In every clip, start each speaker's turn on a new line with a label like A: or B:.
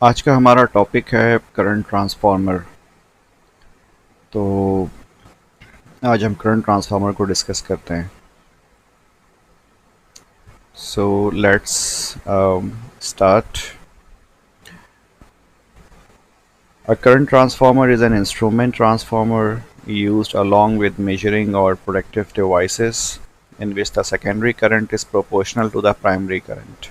A: आज का हमारा टॉपिक है करंट ट्रांसफार्मर। तो आज हम करंट ट्रांसफार्मर को डिस्कस करते हैं। So let's start. A current transformer is an instrument transformer used along with measuring or protective devices in which the secondary current is proportional to the primary current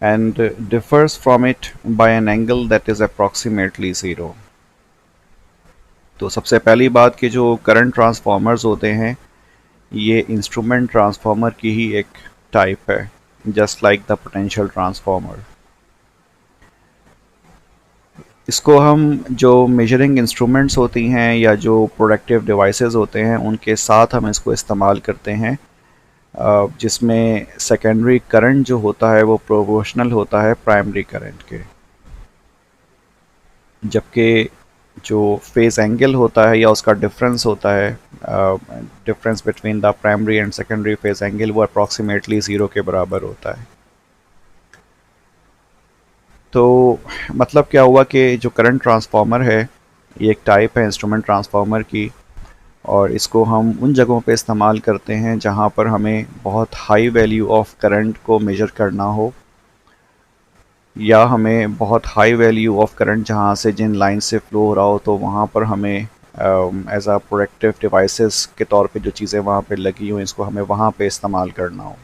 A: and differs from it by an angle that is approximately zero। तो सबसे पहली बात कि जो current transformers होते हैं ये instrument transformer की ही एक टाइप है, just like the potential transformer. इसको हम जो मेजरिंग इंस्ट्रूमेंट्स होती हैं या जो प्रोडक्टिव डिवाइसेस होते हैं उनके साथ हम इसको इस्तेमाल करते हैं, जिसमें सेकेंडरी करंट जो होता है वो प्रोपोर्शनल होता है प्राइमरी करंट के, जबकि जो फेज एंगल होता है या उसका डिफरेंस होता है, difference between the primary and secondary phase angle, वो अप्रॉक्सीमेटली ज़ीरो के बराबर होता है। तो मतलब क्या हुआ कि जो करंट ट्रांसफार्मर है ये एक टाइप है इंस्ट्रूमेंट ट्रांसफार्मर की, और इसको हम उन जगहों पे इस्तेमाल करते हैं जहाँ पर हमें बहुत हाई वैल्यू ऑफ करंट को मेजर करना हो, या हमें बहुत हाई वैल्यू ऑफ करंट जहाँ से जिन लाइन से फ्लो हो रहा हो तो वहाँ पर हमें एज आ प्रोटेक्टिव डिवाइसेस के तौर पे जो चीज़ें वहाँ पे लगी हुई इसको हमें वहाँ पे इस्तेमाल करना हो।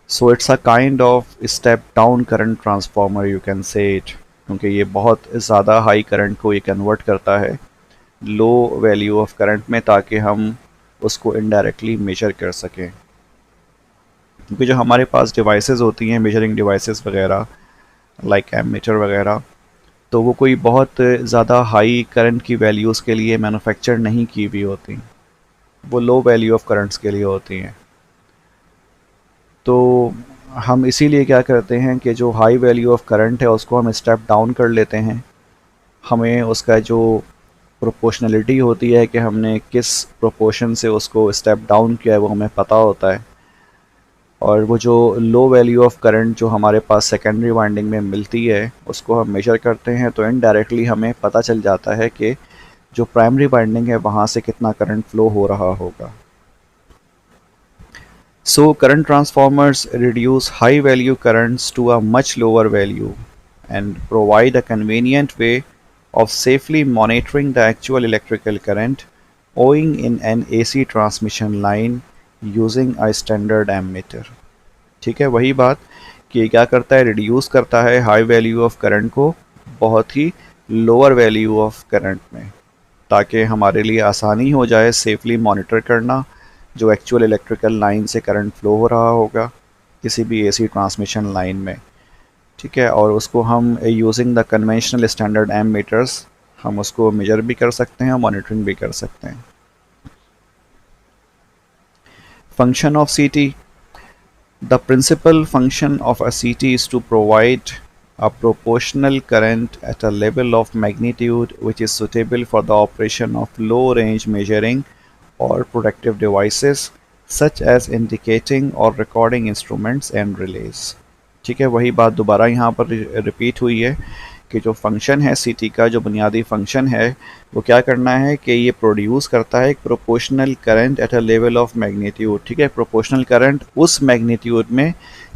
A: So it's a kind of step down current transformer, you can say it, क्योंकि ये बहुत ज़्यादा हाई करंट को ये कन्वर्ट करता है लो वैल्यू ऑफ करंट में, ताकि हम उसको इनडायरेक्टली मेजर कर सकें। क्योंकि जो हमारे पास डिवाइसेस होती हैं मेजरिंग डिवाइसेस वगैरह लाइक एमीटर वगैरह, तो वो कोई बहुत ज़्यादा हाई करंट की वैल्यूज़ के लिए मैन्युफैक्चर नहीं की हुई होती, वो लो वैल्यू ऑफ करंट्स के लिए होती हैं। तो हम इसीलिए क्या करते हैं कि जो हाई वैल्यू ऑफ करंट है उसको हम स्टेप डाउन कर लेते हैं। हमें उसका जो प्रोपोर्शनलिटी होती है कि हमने किस प्रोपोर्शन से उसको स्टेप डाउन किया है वो हमें पता होता है, और वो जो लो वैल्यू ऑफ करंट जो हमारे पास सेकेंडरी वाइंडिंग में मिलती है उसको हम मेजर करते हैं, तो इनडायरेक्टली हमें पता चल जाता है कि जो प्राइमरी वाइंडिंग है वहाँ से कितना करंट फ्लो हो रहा होगा। So current transformers reduce high value currents to a much lower value and provide a convenient way of safely monitoring the actual electrical current owing in an AC transmission line using a standard ammeter। ठीक है, वही बात कि ये क्या करता है, reduce करता है हाई वैल्यू ऑफ करंट को बहुत ही लोअर वैल्यू ऑफ करंट में, ताकि हमारे लिए आसानी हो जाए सेफली मॉनिटर करना जो एक्चुअल इलेक्ट्रिकल लाइन से करंट फ्लो हो रहा होगा किसी भी एसी ट्रांसमिशन लाइन में। ठीक है, और उसको हम using the conventional standard ammeters हम उसको मेजर भी कर सकते हैं और मॉनिटरिंग भी कर सकते हैं। Function of CT. The principal function of a CT is to provide a proportional current at a level of magnitude which is suitable for the operation of low range measuring or protective devices such as indicating or recording instruments and relays। ठीक है, वही बात दोबारा यहाँ पर repeat हुई है कि जो फंक्शन है सीटी का, जो बुनियादी फंक्शन है वो क्या करना है कि ये प्रोड्यूस करता है एक proportional current at a level of magnitude. ठीक है, प्रोपोर्शनल करंट उस मैग्नीट्यूड में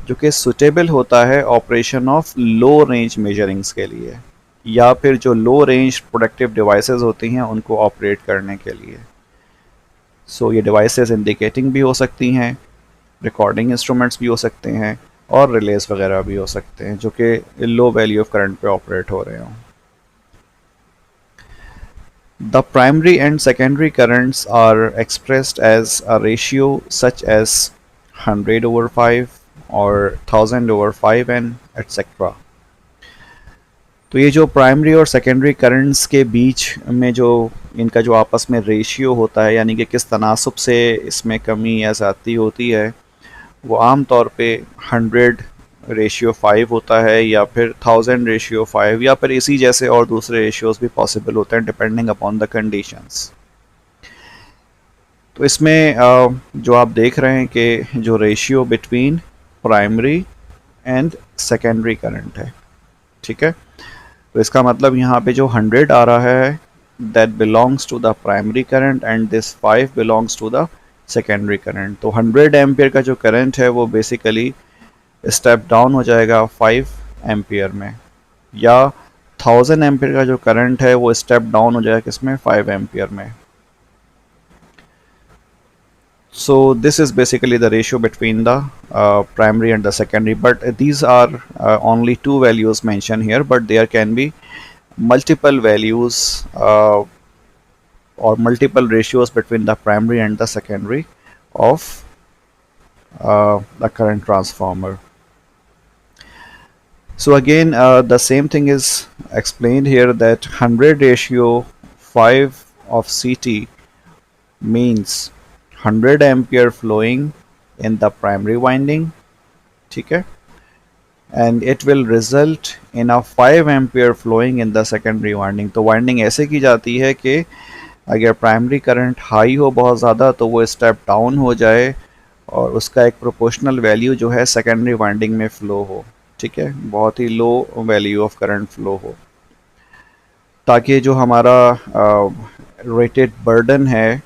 A: जो कि सुटेबल होता है ऑपरेशन ऑफ लो रेंज मेजरिंग्स के लिए, या फिर जो लो रेंज प्रोडक्टिव डिवाइसेस होती हैं उनको ऑपरेट करने के लिए। सो ये डिवाइसेस इंडिकेटिंग भी हो सकती हैं, रिकॉर्डिंग इंस्ट्रूमेंट्स भी हो सकते हैं, और रिलेज वगैरह भी हो सकते हैं जो कि लो वैल्यू ऑफ करंट पे ऑपरेट हो रहे हों। The primary and secondary currents are expressed as a ratio such as 100/5 or 1000/5 and etc। तो ये जो प्राइमरी और सेकेंडरी करंट्स के बीच में जो इनका जो आपस में रेशियो होता है, यानी कि किस तनासब से इसमें कमी या ज़्यादती होती है, वो आम तौर पे 100/5 होता है, या फिर 1000/5, या फिर इसी जैसे और दूसरे रेशियोज भी पॉसिबल होते हैं डिपेंडिंग अपॉन द कंडीशंस। तो इसमें जो आप देख रहे हैं कि जो ratio between primary and secondary current है, ठीक है। तो इसका मतलब यहाँ पे जो 100 आ रहा है that belongs to the primary current and this 5 belongs to the secondary current. तो 100 एम्पियर का जो करंट है वो बेसिकली स्टेप डाउन हो जाएगा 5 एम्पियर में, या 1000 एम्पियर का जो करंट है वो स्टेप डाउन हो जाएगा किसमें, 5 एम्पियर में। So this is basically the ratio between the primary and the secondary, but these are only two values mentioned here, but there can be multiple values or multiple ratios between the primary and the secondary of the current transformer. So again the same thing is explained here, that 100 ratio 5 of CT means 100 ampere flowing in the primary winding, ठीक है, and it will result in a 5 ampere flowing in the secondary winding। तो winding ऐसे की जाती है कि अगर primary current high हो बहुत ज़्यादा तो वो स्टेप डाउन हो जाए और उसका एक प्रोपोर्शनल वैल्यू जो है सेकेंडरी वाइंडिंग में फ़्लो हो, ठीक है, बहुत ही low value of current flow हो, ताकि जो हमारा रेटेड बर्डन है,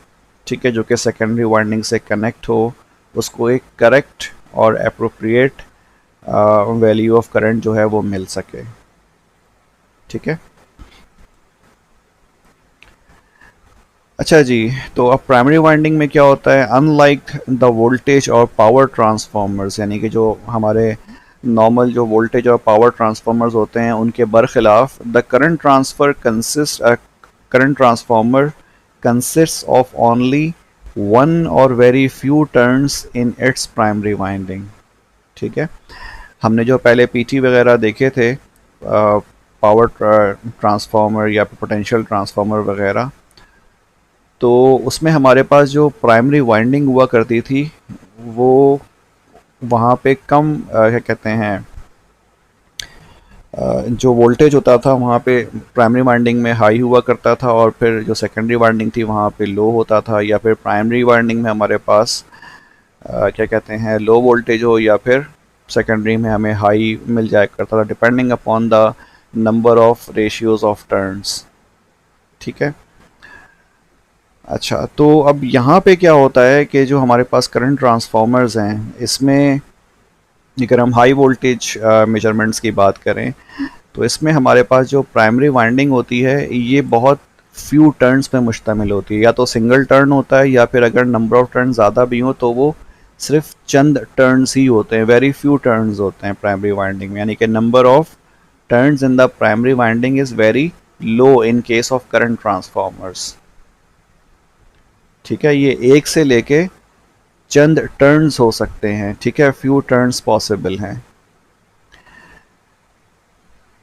A: ठीक है, जो कि सेकेंडरी वाइंडिंग से कनेक्ट हो, उसको एक करेक्ट और अप्रोप्रिएट वैल्यू ऑफ करंट जो है वो मिल सके, ठीक है। अच्छा जी, तो अब प्राइमरी वाइंडिंग में क्या होता है, अनलाइक द वोल्टेज और पावर ट्रांसफार्मर्स, यानी कि जो हमारे नॉर्मल जो वोल्टेज और पावर ट्रांसफार्मर्स होते हैं उनके बरखिलाफ, the current transformer consists of only one or very few turns in its primary winding, ठीक है। हमने जो पहले पीटी वगैरह देखे थे पावर ट्रांसफार्मर या पोटेंशियल ट्रांसफार्मर वगैरह, तो उसमें हमारे पास जो प्राइमरी वाइंडिंग हुआ करती थी वो वहाँ पे कम क्या कहते हैं जो वोल्टेज होता था वहाँ पे प्राइमरी वाइंडिंग में हाई हुआ करता था, और फिर जो सेकेंडरी वाइंडिंग थी वहाँ पे लो होता था, या फिर प्राइमरी वाइंडिंग में हमारे पास क्या कहते हैं लो वोल्टेज हो, या फिर सेकेंडरी में हमें हाई मिल जाया करता था, depending upon the number of ratios of turns, ठीक है। अच्छा, तो अब यहाँ पे क्या होता है कि जो हमारे पास करंट ट्रांसफार्मर्स हैं इसमें अगर हम हाई वोल्टेज मेजरमेंट्स की बात करें तो इसमें हमारे पास जो प्राइमरी वाइंडिंग होती है ये बहुत फ्यू टर्न्स पे मुश्तमिल होती है, या तो सिंगल टर्न होता है, या फिर अगर नंबर ऑफ टर्न ज़्यादा भी हो तो वो सिर्फ चंद टर्न्स ही होते हैं, वेरी फ्यू टर्न्स होते हैं प्राइमरी वाइंडिंग में, यानी कि number of turns in the primary winding is very low in case of current transformers, ठीक है। ये एक से लेके चंद टर्न्स हो सकते हैं, ठीक है, फ्यू टर्न्स पॉसिबल हैं।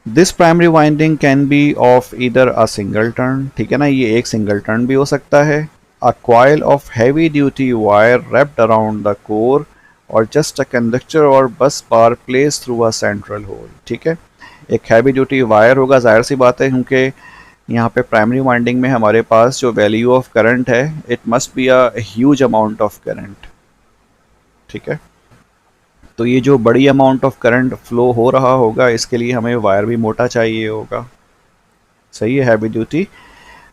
A: This primary winding can be of either a single turn, ठीक है ना, ये एक सिंगल टर्न भी हो सकता है, a coil of heavy duty wire wrapped around the core, or just a conductor or bus bar placed through a central hole, ठीक है। एक हैवी ड्यूटी वायर होगा, जाहिर सी बात है, क्योंकि यहाँ पे प्राइमरी वाइंडिंग में हमारे पास जो वैल्यू ऑफ करंट है it must be a huge amount of current, ठीक है। तो ये जो बड़ी अमाउंट ऑफ करंट फ्लो हो रहा होगा इसके लिए हमें वायर भी मोटा चाहिए होगा, सही है, हैवी ड्यूटी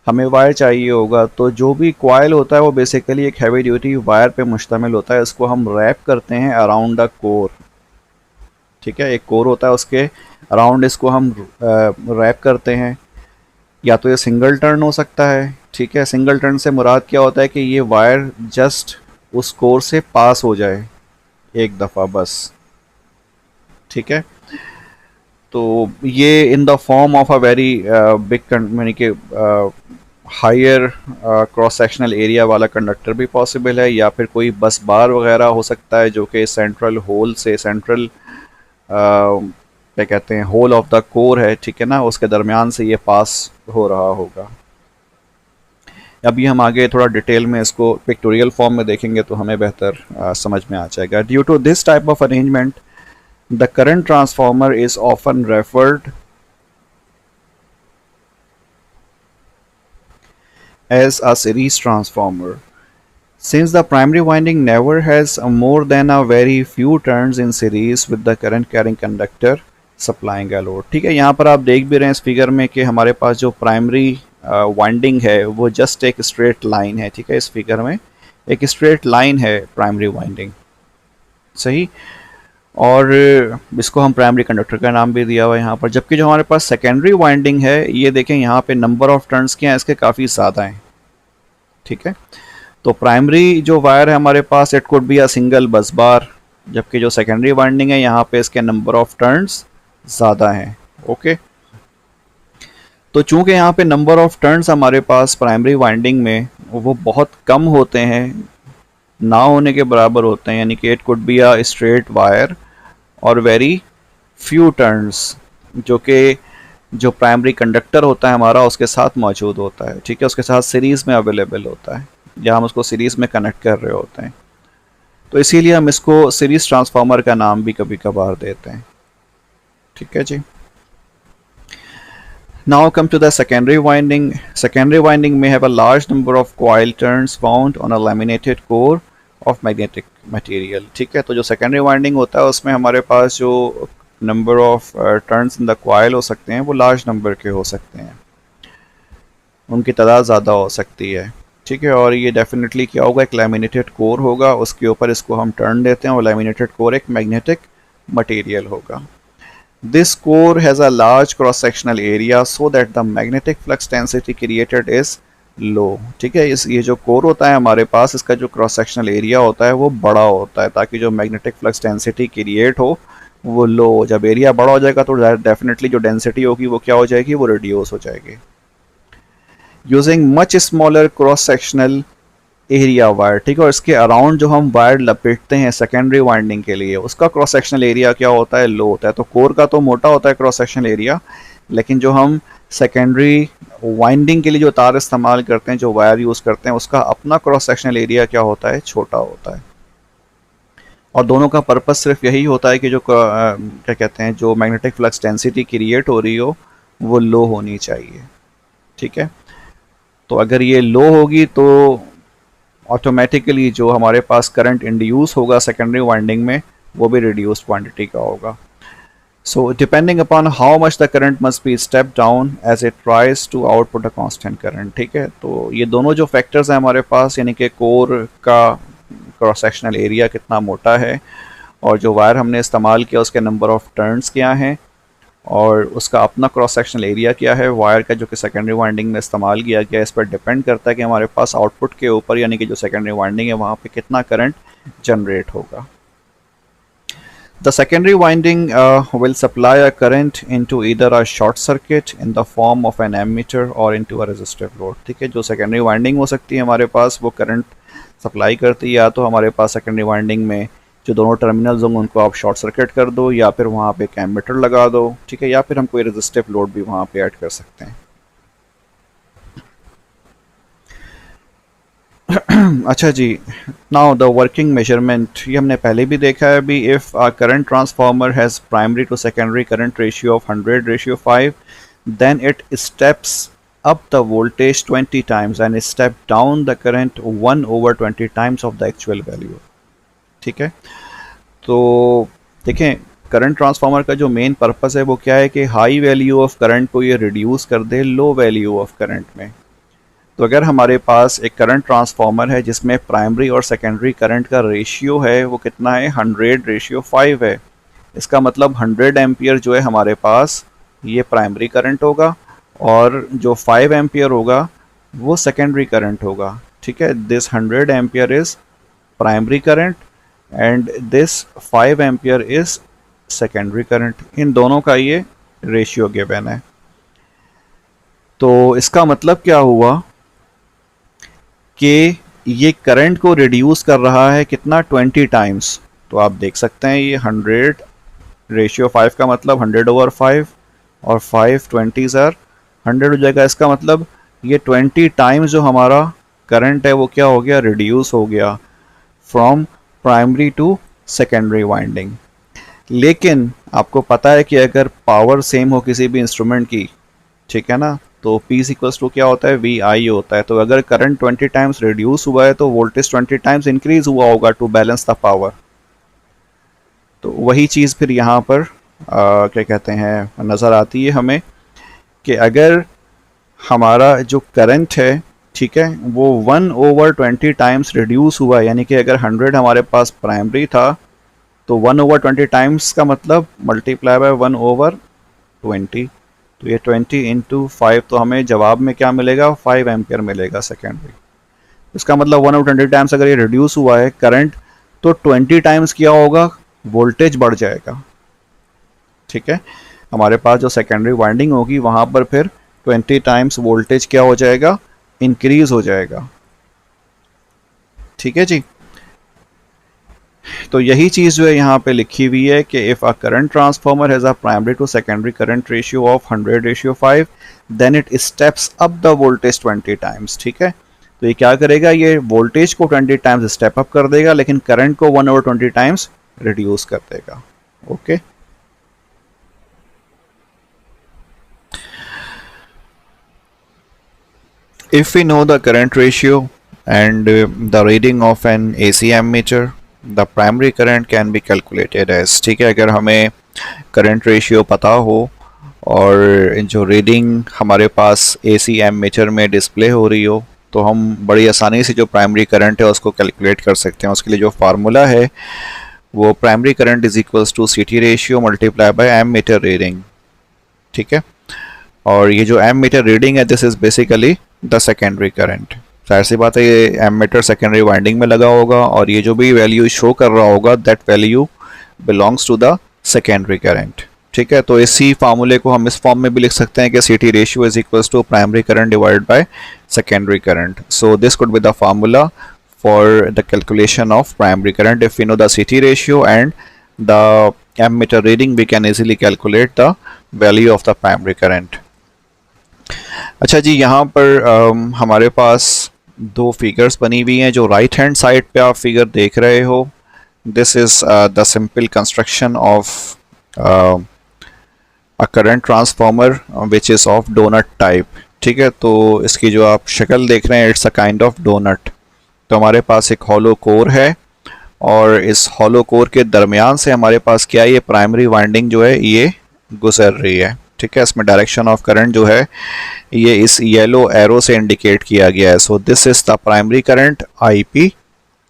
A: हमें वायर चाहिए होगा। तो जो भी कॉइल होता है वो बेसिकली एक हैवी ड्यूटी वायर पे मुश्तमिल होता है, इसको हम रैप करते हैं अराउंड द कोर, ठीक है, एक कोर होता है उसके अराउंड इसको हम रैप करते हैं। या तो ये सिंगल टर्न हो सकता है, ठीक है, सिंगल टर्न से मुराद क्या होता है कि ये वायर जस्ट उस कोर से पास हो जाए एक दफ़ा बस, ठीक है। तो ये इन the form of a very big यानी कि हायर क्रॉस सेक्शनल एरिया वाला कंडक्टर भी पॉसिबल है, या फिर कोई बस बार वगैरह हो सकता है जो कि सेंट्रल होल से सेंट्रल क्या कहते हैं होल ऑफ द कोर है, ठीक है ना, उसके दरमियान से ये पास हो रहा होगा। अभी हम आगे थोड़ा डिटेल में इसको पिक्टोरियल फॉर्म में देखेंगे तो हमें बेहतर समझ में आ जाएगा। Due to this type of arrangement the current transformer is often referred as a series transformer, Since the primary winding never has more than a very few turns in series with the current carrying conductor supplying a load। ठीक है, यहाँ पर आप देख भी रहे हैं इस फिगर में कि हमारे पास जो प्राइमरी वाइंडिंग है वो जस्ट एक स्ट्रेट लाइन है। ठीक है, इस फिगर में एक स्ट्रेट लाइन है प्राइमरी वाइंडिंग, सही। और इसको हम प्राइमरी कंडक्टर का नाम भी दिया हुआ है यहाँ पर। जबकि जो हमारे पास सेकेंडरी वाइंडिंग है, ये देखें यहाँ पे नंबर ऑफ टर्न्स क्या है इसके काफ़ी ज़्यादा हैं। ठीक है, तो प्राइमरी जो वायर है हमारे पास, it could be a single bus bar, जबकि जो सेकेंडरी वाइंडिंग है यहाँ पे इसके नंबर ऑफ टर्न्स ज़्यादा हैं। ओके, तो चूंकि यहाँ पे नंबर ऑफ टर्न्स हमारे पास प्राइमरी वाइंडिंग में वो बहुत कम होते हैं, ना होने के बराबर होते हैं, यानी कि it could be a straight wire और वेरी फ्यू टर्न्स, जो कि जो प्राइमरी कंडक्टर होता है हमारा उसके साथ मौजूद होता है। ठीक है, उसके साथ सीरीज़ में अवेलेबल होता है, या हम उसको सीरीज़ में कनेक्ट कर रहे होते हैं, तो इसीलिए हम इसको सीरीज़ ट्रांसफार्मर का नाम भी कभी कभार देते हैं। ठीक है जी। Now come to the secondary winding. Secondary winding may have a large number of coil turns found on a laminated core of magnetic material। ठीक है, तो जो secondary winding होता है उसमें हमारे पास जो number of turns in the coil हो सकते हैं वो large number के हो सकते हैं, उनकी तादाद ज़्यादा हो सकती है। ठीक है, और ये डेफिनेटली क्या होगा, एक लैमिनेटेड कोर होगा, उसके ऊपर इसको हम टर्न देते हैं और लैमिनेटेड कोर एक मैग्नेटिक मटेरियल होगा। This core has a large cross sectional area so that the magnetic flux density created is low। ठीक है, ये जो कोर होता है हमारे पास, इसका जो क्रॉस सेक्शनल एरिया होता है वो बड़ा होता है, ताकि जो मैग्नेटिक फ्लक्स डेंसिटी क्रिएट हो वो लो हो। जब एरिया बड़ा हो जाएगा तो डेफिनेटली जो डेंसिटी होगी वो क्या हो जाएगी, वो रिड्यूस हो जाएगी। Using much smaller cross sectional area wire. ठीक है, और इसके अराउंड जो हम वायर लपेटते हैं सेकेंडरी वाइंडिंग के लिए, उसका क्रॉस सेक्शनल एरिया क्या होता है, लो होता है। तो कोर का तो मोटा होता है क्रॉस सेक्शनल एरिया, लेकिन जो हम सेकेंडरी वाइंडिंग के लिए जो तार इस्तेमाल करते हैं, जो वायर यूज़ करते हैं, उसका अपना क्रॉस सेक्शनल एरिया क्या होता है, छोटा होता है। और दोनों का पर्पस सिर्फ यही होता है कि जो क्या कहते हैं, जो मैग्नेटिक फ्लक्स डेंसिटी क्रिएट हो रही हो वो लो होनी चाहिए। ठीक है, तो अगर ये लो होगी तो ऑटोमेटिकली जो हमारे पास करंट इंड्यूस होगा सेकेंडरी वाइंडिंग में वो भी रिड्यूस्ड क्वांटिटी का होगा। So depending upon how much the current must be step down as it tries to output a constant current. ठीक है, तो ये दोनों जो फैक्टर्स हैं हमारे पास, यानी कि कोर का क्रॉस सेक्शनल एरिया कितना मोटा है और जो वायर हमने इस्तेमाल किया उसके नंबर ऑफ टर्न्स क्या हैं और उसका अपना क्रॉस सेक्शनल एरिया क्या है वायर का, जो कि सेकेंडरी वाइंडिंग में इस्तेमाल किया गया, इस पर डिपेंड करता है कि हमारे पास आउटपुट के ऊपर, यानी कि जो सेकेंडरी वाइंडिंग है वहाँ पे कितना करंट जनरेट होगा। The secondary winding will supply a current into either a short circuit in the form of an ammeter और इनटू अ रेजिस्टिव लोड। ठीक है, जो सेकेंडरी वाइंडिंग हो सकती है हमारे पास, वो करंट सप्लाई करती है, या तो हमारे पास सेकेंडरी वाइंडिंग में जो दोनों टर्मिनल्स होंगे उनको आप शॉर्ट सर्किट कर दो, या फिर वहाँ पे एक एमीटर लगा दो। ठीक है, या फिर हम कोई रेजिस्टिव लोड भी वहाँ पे ऐड कर सकते हैं। अच्छा जी, नाउ द वर्किंग मेजरमेंट, ये हमने पहले भी देखा है अभी। If a current transformer has primary to secondary current ratio of 100:5, then it steps up the voltage 20 times and step down the current 1/20 times of the actual value। ठीक है, तो देखें करंट ट्रांसफार्मर का जो मेन पर्पस है वो क्या है कि हाई वैल्यू ऑफ करंट को ये रिड्यूस कर दे लो वैल्यू ऑफ करंट में। तो अगर हमारे पास एक करंट ट्रांसफार्मर है जिसमें प्राइमरी और सेकेंडरी करंट का रेशियो है वो कितना है, 100:5 है, इसका मतलब 100 एम्पियर जो है हमारे पास ये प्राइमरी करंट होगा और जो 5 एम्पियर होगा वो सेकेंडरी करंट होगा। ठीक है, this 100 ampere is primary current and this 5 ampere is secondary current. इन दोनों का ये रेशियो गिवन है। तो इसका मतलब क्या हुआ कि ये करंट को रिड्यूस कर रहा है कितना, 20 टाइम्स। तो आप देख सकते हैं ये 100:5 का मतलब 100/5 और 5 20s आर 100 हो जाएगा। इसका मतलब ये 20 टाइम्स जो हमारा करंट है वो क्या हो गया, रिड्यूस हो गया from primary to secondary winding. लेकिन आपको पता है कि अगर पावर सेम हो किसी भी इंस्ट्रूमेंट की, ठीक है ना, तो P इक्वल्स टू क्या होता है, VI होता है। तो अगर करंट 20 टाइम्स रिड्यूस हुआ है तो वोल्टेज 20 टाइम्स इंक्रीज हुआ होगा टू बैलेंस द पावर। तो वही चीज़ फिर यहाँ पर क्या कहते हैं नज़र आती है हमें कि अगर हमारा जो करंट है, ठीक है, वो 1/20 टाइम्स रिड्यूस हुआ, यानी कि अगर 100 हमारे पास प्राइमरी था तो 1/20 टाइम्स का मतलब मल्टीप्लाई बाय 1/20। तो ये 20 इंटू 5, तो हमें जवाब में क्या मिलेगा, 5 एम्पियर मिलेगा सेकेंडरी। इसका मतलब 1/20 टाइम्स अगर ये रिड्यूस हुआ है करंट, तो 20 टाइम्स क्या होगा, वोल्टेज बढ़ जाएगा। ठीक है, हमारे पास जो सेकेंडरी वाइंडिंग होगी वहाँ पर फिर 20 टाइम्स वोल्टेज क्या हो जाएगा, इंक्रीज हो जाएगा। ठीक है जी। तो यही चीज़ जो है यहाँ पे लिखी हुई है कि if a current transformer has a primary to secondary current ratio of 100:5 then it steps up the voltage 20 times. ठीक है, तो ये क्या करेगा, ये वोल्टेज को 20 टाइम्स स्टेप अप कर देगा लेकिन करंट को 1/20 टाइम्स रिड्यूस कर देगा। Okay, if we know the current ratio and the reading of an AC ammeter, the primary current can be calculated as, ठीक है, अगर हमें करंट रेशियो पता हो और जो रीडिंग हमारे पास AC एमीटर में डिस्प्ले हो रही हो तो हम बड़ी आसानी से जो प्राइमरी करंट है उसको कैलकुलेट कर सकते हैं। उसके लिए जो फार्मूला है वो primary current is equals to CT ratio multiply by ammeter reading. ठीक है, और ये जो एमीटर रीडिंग है this is basically the secondary current. जाहिर सी बात है ये एमीटर सेकेंडरी वाइंडिंग में लगा होगा और ये जो भी वैल्यू शो कर रहा होगा that value belongs to the secondary current. ठीक है, तो इसी फार्मूले को हम इस फॉर्म में भी लिख सकते हैं कि CT ratio is equals to primary current divided by secondary current. So this could be the formula for the calculation of primary current. If we know the CT ratio and the ammeter reading we can easily calculate the value of the primary current. अच्छा जी, यहाँ पर हमारे पास दो figures बनी हुई हैं। जो राइट हैंड साइड पे आप फिगर देख रहे हो this is the simple construction of a current transformer which is of doughnut type. ठीक है, तो इसकी जो आप शक्ल देख रहे हैं it's a kind of doughnut. तो हमारे पास एक हॉलो कोर है और इस हॉलो कोर के दरमियान से हमारे पास क्या है, ये प्राइमरी वाइंडिंग जो है ये गुजर रही है। ठीक है, इसमें डायरेक्शन ऑफ करंट जो है ये इस येलो एरो से इंडिकेट किया गया है। So this is the primary current IP।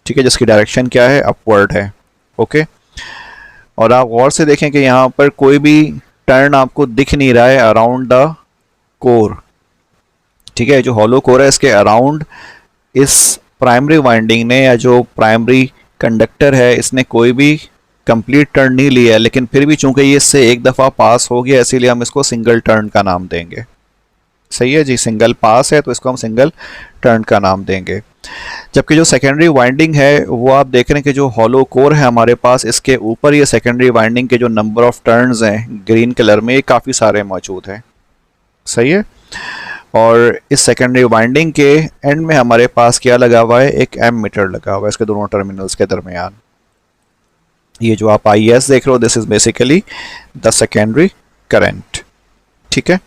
A: ठीक है, जिसकी डायरेक्शन क्या है, अपवर्ड है। ओके, और आप गौर से देखें कि यहाँ पर कोई भी टर्न आपको दिख नहीं रहा है अराउंड द कोर। ठीक है, जो हॉलो कोर है इसके अराउंड इस प्राइमरी वाइंडिंग ने या जो प्राइमरी कंडक्टर है इसने कोई भी कंप्लीट टर्न नहीं लिया है, लेकिन फिर भी चूंकि ये इससे एक दफ़ा पास हो गया इसीलिए हम इसको सिंगल टर्न का नाम देंगे। सही है जी, सिंगल पास है तो इसको हम सिंगल टर्न का नाम देंगे। जबकि जो सेकेंडरी वाइंडिंग है वो आप देख रहे हैं कि जो हॉलो कोर है हमारे पास इसके ऊपर ये सेकेंडरी वाइंडिंग के जो नंबर ऑफ टर्न्स हैं ग्रीन कलर में ये काफ़ी सारे मौजूद हैं। सही है, और इस सेकेंडरी वाइंडिंग के एंड में हमारे पास क्या लगा हुआ है, एक एमीटर लगा हुआ है इसके दोनों टर्मिनल्स के दरमियान। ये जो आप IS देख रहे हो this is basically the secondary current. ठीक है,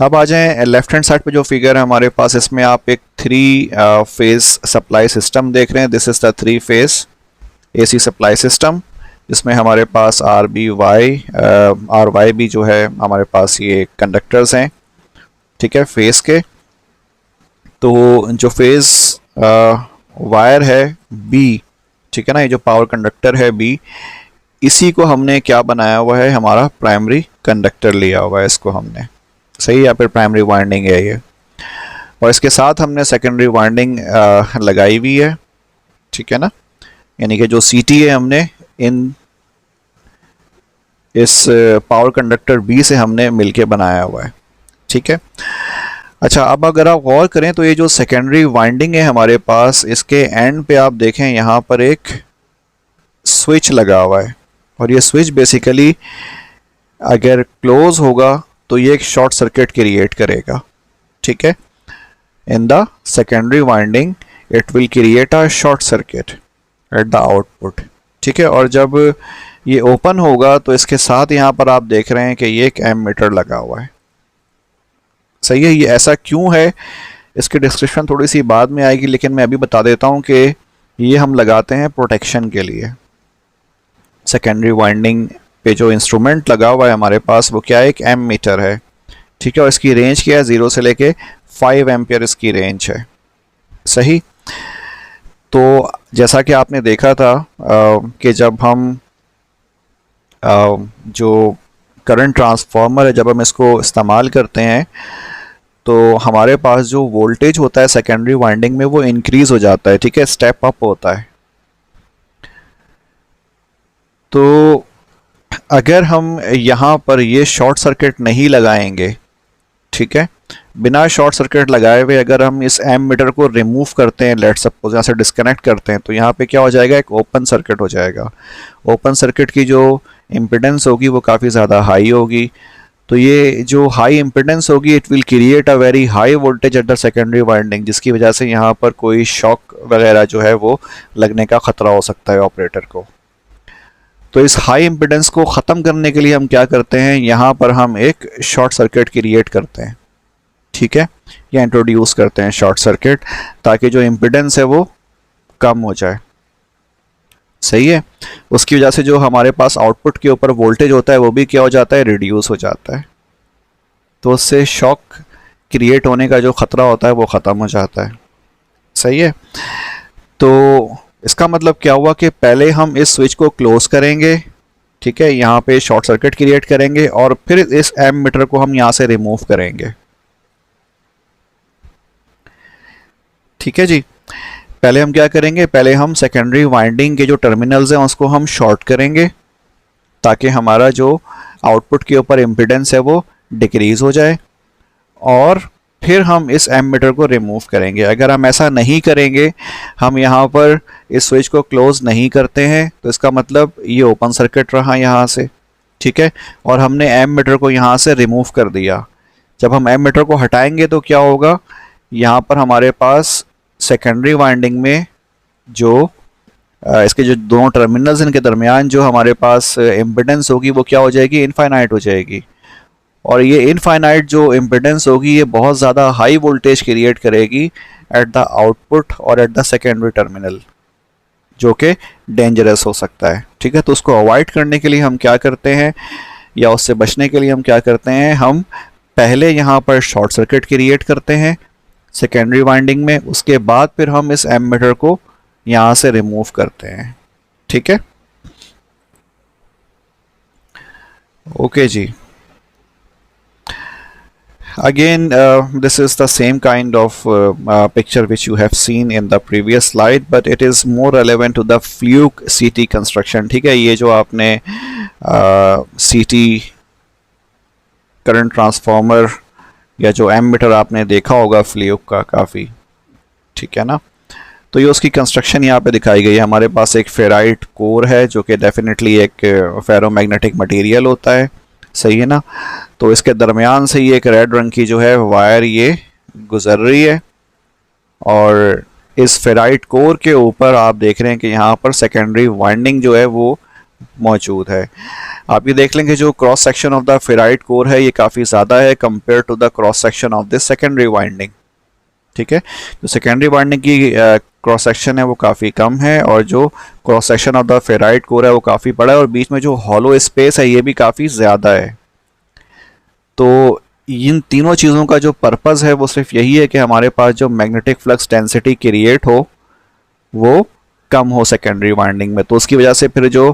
A: अब आ जाएं लेफ्ट हैंड साइड पे जो फिगर है हमारे पास, इसमें आप एक 3 फेज सप्लाई सिस्टम देख रहे हैं। This is the 3 phase AC supply system जिसमें हमारे पास RY भी जो है हमारे पास ये कंडक्टर्स हैं। ठीक है, फेज के। तो जो फेज वायर है B, ठीक है ना, ये जो पावर कंडक्टर है B, इसी को हमने क्या बनाया हुआ है, हमारा प्राइमरी कंडक्टर लिया हुआ है इसको हमने। सही, या फिर प्राइमरी वाइंडिंग है ये, और इसके साथ हमने सेकेंडरी वाइंडिंग लगाई हुई है। ठीक है ना, यानी कि जो CT है हमने इस पावर कंडक्टर B से हमने मिलके बनाया हुआ है। ठीक है, अच्छा, अब अगर आप गौर करें तो ये जो सेकेंडरी वाइंडिंग है हमारे पास इसके एंड पे आप देखें यहाँ पर एक स्विच लगा हुआ है और ये स्विच बेसिकली अगर क्लोज होगा तो ये एक शॉर्ट सर्किट क्रिएट करेगा। ठीक है, इन the secondary winding it will create a short circuit eight the output. ठीक है, और जब ये ओपन होगा तो इसके साथ यहाँ पर आप देख रहे हैं कि ये एक एमीटर लगा हुआ है। सही है। ये ऐसा क्यों है, इसकी डिस्क्रिप्शन थोड़ी सी बाद में आएगी, लेकिन मैं अभी बता देता हूँ कि ये हम लगाते हैं प्रोटेक्शन के लिए। सेकेंडरी वाइंडिंग पे जो इंस्ट्रूमेंट लगा हुआ है हमारे पास वो क्या है, एक एम मीटर है, ठीक है, और इसकी रेंज क्या है, 0 से लेके 5 एम्पियर इसकी रेंज है। सही। तो जैसा कि आपने देखा था कि जब हम जो करंट ट्रांसफार्मर है, जब हम इसको इस्तेमाल करते हैं तो हमारे पास जो वोल्टेज होता है सेकेंडरी वाइंडिंग में वो इंक्रीज हो जाता है, ठीक है, स्टेप अप होता है। तो अगर हम यहाँ पर ये शॉर्ट सर्किट नहीं लगाएंगे, ठीक है, बिना शॉर्ट सर्किट लगाए हुए अगर हम इस एम मीटर को रिमूव करते हैं, लेट सपोज यहाँ से डिस्कनेक्ट करते हैं, तो यहाँ पे क्या हो जाएगा, एक ओपन सर्किट हो जाएगा। ओपन सर्किट की जो इम्पिडेंस होगी वो काफ़ी ज़्यादा हाई होगी। तो ये जो हाई इम्पिडेंस होगी it will create a very high voltage at the secondary winding, जिसकी वजह से यहाँ पर कोई शॉक वगैरह जो है वो लगने का ख़तरा हो सकता है ऑपरेटर को। तो इस हाई इम्पिडेंस को ख़त्म करने के लिए हम क्या करते हैं, यहाँ पर हम एक शॉर्ट सर्किट क्रिएट करते हैं, ठीक है, या इंट्रोड्यूस करते हैं शॉर्ट सर्किट, ताकि जो इम्पिडेंस है वो कम हो जाए। सही है। उसकी वजह से जो हमारे पास आउटपुट के ऊपर वोल्टेज होता है वो भी क्या हो जाता है, रिड्यूस हो जाता है। तो उससे शॉक क्रिएट होने का जो ख़तरा होता है वो ख़त्म हो जाता है। सही है। तो इसका मतलब क्या हुआ कि पहले हम इस स्विच को क्लोज करेंगे, ठीक है, यहाँ पे शॉर्ट सर्किट क्रिएट करेंगे और फिर इस एम मीटर को हम यहाँ से रिमूव करेंगे। ठीक है जी। पहले हम क्या करेंगे, पहले हम सेकेंडरी वाइंडिंग के जो टर्मिनल्स हैं उसको हम शॉर्ट करेंगे ताकि हमारा जो आउटपुट के ऊपर इम्पिडेंस है वो डिक्रीज हो जाए, और फिर हम इस एम मीटर को रिमूव करेंगे। अगर हम ऐसा नहीं करेंगे, हम यहाँ पर इस स्विच को क्लोज नहीं करते हैं, तो इसका मतलब ये ओपन सर्किट रहा यहाँ से, ठीक है, और हमने एम मीटर को यहाँ से रिमूव कर दिया। जब हम एम मीटर को हटाएंगे तो क्या होगा, यहाँ पर हमारे पास सेकेंडरी वाइंडिंग में जो इसके जो दोनों टर्मिनल्स इनके दरमियान जो हमारे पास इम्पिडेंस होगी वो क्या हो जाएगी, इनफाइनाइट हो जाएगी। और ये इनफाइनाइट जो इम्पिडेंस होगी ये बहुत ज़्यादा हाई वोल्टेज क्रिएट करेगी एट द आउटपुट और एट द सेकेंडरी टर्मिनल, जो कि डेंजरस हो सकता है। ठीक है। तो उसको अवॉइड करने के लिए हम क्या करते हैं, या उससे बचने के लिए हम क्या करते हैं, हम पहले यहाँ पर शॉर्ट सर्किट क्रिएट करते हैं सेकेंडरी वाइंडिंग में, उसके बाद फिर हम इस एमीटर को यहाँ से रिमूव करते हैं। ठीक है। ओके जी। Again, this is the same kind of picture which you have seen in the previous slide, but it is more relevant to the Fluke CT construction. ठीक है। ये जो आपने CT करंट ट्रांसफार्मर या जो एमीटर आपने देखा होगा फ्लूक का काफ़ी, ठीक है ना, तो ये उसकी कंस्ट्रक्शन यहाँ पे दिखाई गई है। हमारे पास एक फेराइट कोर है जो कि डेफिनेटली एक फेरोमैग्नेटिक मटेरियल होता है, सही है ना। तो इसके दरमियान से ये एक रेड रंग की जो है वायर ये गुजर रही है, और इस फेराइट कोर के ऊपर आप देख रहे हैं कि यहाँ पर सेकेंडरी वाइंडिंग जो है वो मौजूद है। आप ये देख लेंगे जो cross section of the ferrite core है ये काफ़ी ज़्यादा है compare to the cross section of this secondary winding. ठीक है। जो सेकेंडरी वाइंडिंग की क्रॉस सेक्शन है वो काफ़ी कम है, और जो cross section of the ferrite core है वो काफ़ी बड़ा है, और बीच में जो हॉलो स्पेस है ये भी काफ़ी ज़्यादा है। तो इन तीनों चीज़ों का जो पर्पज़ है वो सिर्फ यही है कि हमारे पास जो मैग्नेटिक फ्लक्स डेंसिटी क्रिएट हो वो कम हो सेकेंडरी वाइंडिंग में। तो उसकी वजह से फिर जो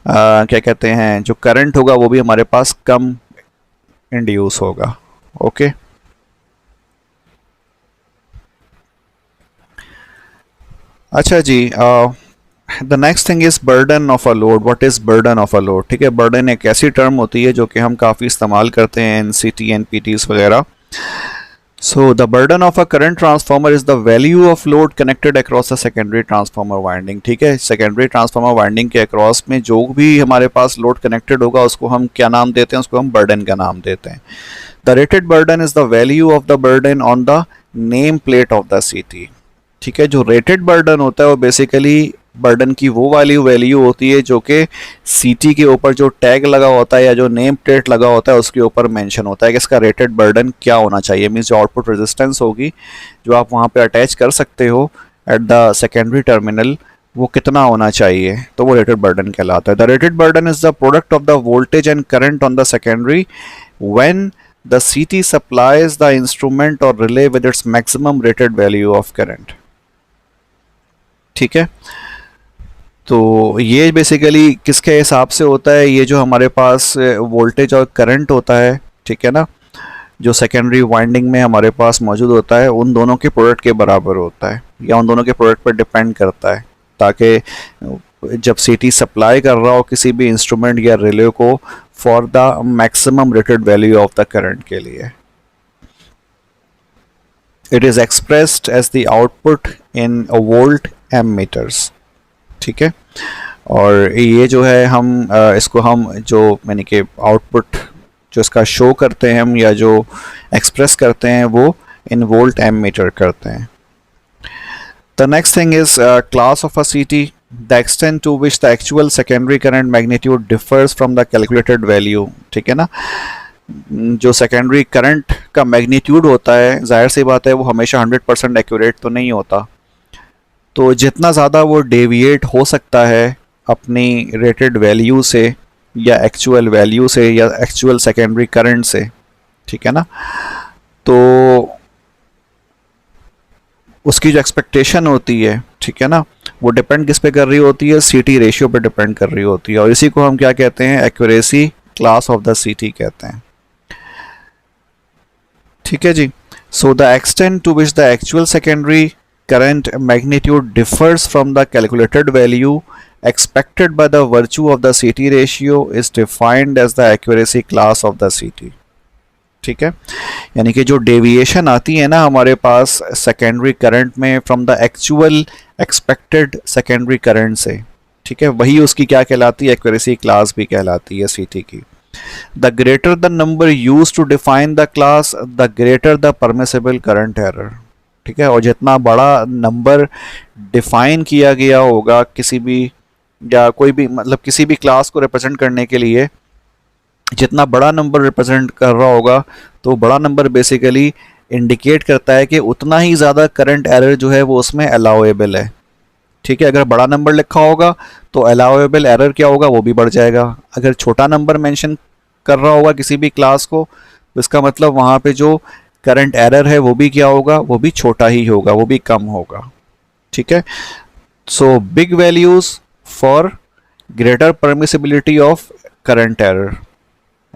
A: क्या कहते हैं, जो करंट होगा वो भी हमारे पास कम इंड्यूस होगा। ओके। अच्छा जी। The next thing is burden of a load. What is burden of a load? ठीक है। बर्डन एक ऐसी टर्म होती है जो कि हम काफ़ी इस्तेमाल करते हैं NCT NPTs वगैरह। So the burden of a current transformer is the value of load connected across the secondary transformer winding. ठीक है। सेकेंडरी ट्रांसफार्मर वाइंडिंग के अक्रॉस में जो भी हमारे पास लोड कनेक्टेड होगा उसको हम क्या नाम देते हैं, उसको हम बर्डन का नाम देते हैं। The rated burden is the value of the burden on the name plate of the CT। ठीक है। जो रेटेड बर्डन होता है वो बेसिकली बर्डन की वो वाली वैल्यू होती है जो कि सीटी के ऊपर जो टैग लगा होता है या जो नेम प्लेट लगा होता है उसके ऊपर मेंशन होता है कि इसका रेटेड बर्डन क्या होना चाहिए। मीन्स जो आउटपुट रेजिस्टेंस होगी जो आप वहाँ पे अटैच कर सकते हो एट द सेकेंडरी टर्मिनल, वो कितना होना चाहिए, तो वो रेटेड बर्डन कहलाता है। The rated burden is the product of the voltage and current on the secondary when the सीटी सप्लाइज द इंस्ट्रूमेंट और relay with its maximum rated value of current. ठीक है, तो ये बेसिकली किसके हिसाब से होता है, ये जो हमारे पास वोल्टेज और करंट होता है, ठीक है ना, जो सेकेंडरी वाइंडिंग में हमारे पास मौजूद होता है उन दोनों के प्रोडक्ट के बराबर होता है या उन दोनों के प्रोडक्ट पर डिपेंड करता है, ताकि जब सीटी सप्लाई कर रहा हो किसी भी इंस्ट्रूमेंट या रिले को for the maximum rated value of the current के लिए। It is expressed as the output in volt ammeters. ठीक है, और ये जो है हम इसको हम जो मैंने कि आउटपुट जो इसका शो करते हैं हम या जो एक्सप्रेस करते हैं वो इन वोल्ट एमीटर करते हैं। The next thing is class of a CT, the extent to which the actual secondary current magnitude differs from the calculated value. ठीक है ना, जो सेकेंडरी करंट का मैग्नीट्यूड होता है जाहिर सी बात है वो हमेशा 100% एक्यूरेट तो नहीं होता, तो जितना ज़्यादा वो डेविएट हो सकता है अपनी रेटेड वैल्यू से या एक्चुअल वैल्यू से या एक्चुअल सेकेंडरी करंट से, ठीक है ना, तो उसकी जो एक्सपेक्टेशन होती है, ठीक है ना, वो डिपेंड किस पे कर रही होती है, सीटी रेशियो पे डिपेंड कर रही होती है, और इसी को हम क्या कहते हैं, एक्यूरेसी क्लास ऑफ द सीटी कहते हैं। ठीक है जी, so the extent to which the actual secondary current magnitude differs from the calculated value expected by the virtue of the CT ratio is defined as the accuracy class of the CT। ठीक है, यानी कि जो deviation आती है ना हमारे पास secondary current में from the actual expected secondary current से, ठीक है, वही उसकी क्या कहलाती है, एक्यूरेसी क्लास भी कहलाती है सीटी की। The greater the number use to define the class the greater the permissible current error. ठीक है, और जितना बड़ा नंबर डिफाइन किया गया होगा किसी भी या कोई भी मतलब किसी भी क्लास को रिप्रेजेंट करने के लिए, जितना बड़ा नंबर रिप्रेजेंट कर रहा होगा तो बड़ा नंबर बेसिकली इंडिकेट करता है कि उतना ही ज़्यादा करंट एरर जो है वो उसमें अलाउएबल है। ठीक है, अगर बड़ा नंबर लिखा होगा तो अलाउएबल एरर क्या होगा, वो भी बढ़ जाएगा। अगर छोटा नंबर मेंशन कर रहा होगा किसी भी क्लास को तो इसका मतलब वहाँ पे जो करंट एरर है वो भी क्या होगा, वो भी छोटा ही होगा, वो भी कम होगा। ठीक है, so big values for greater permissibility of current error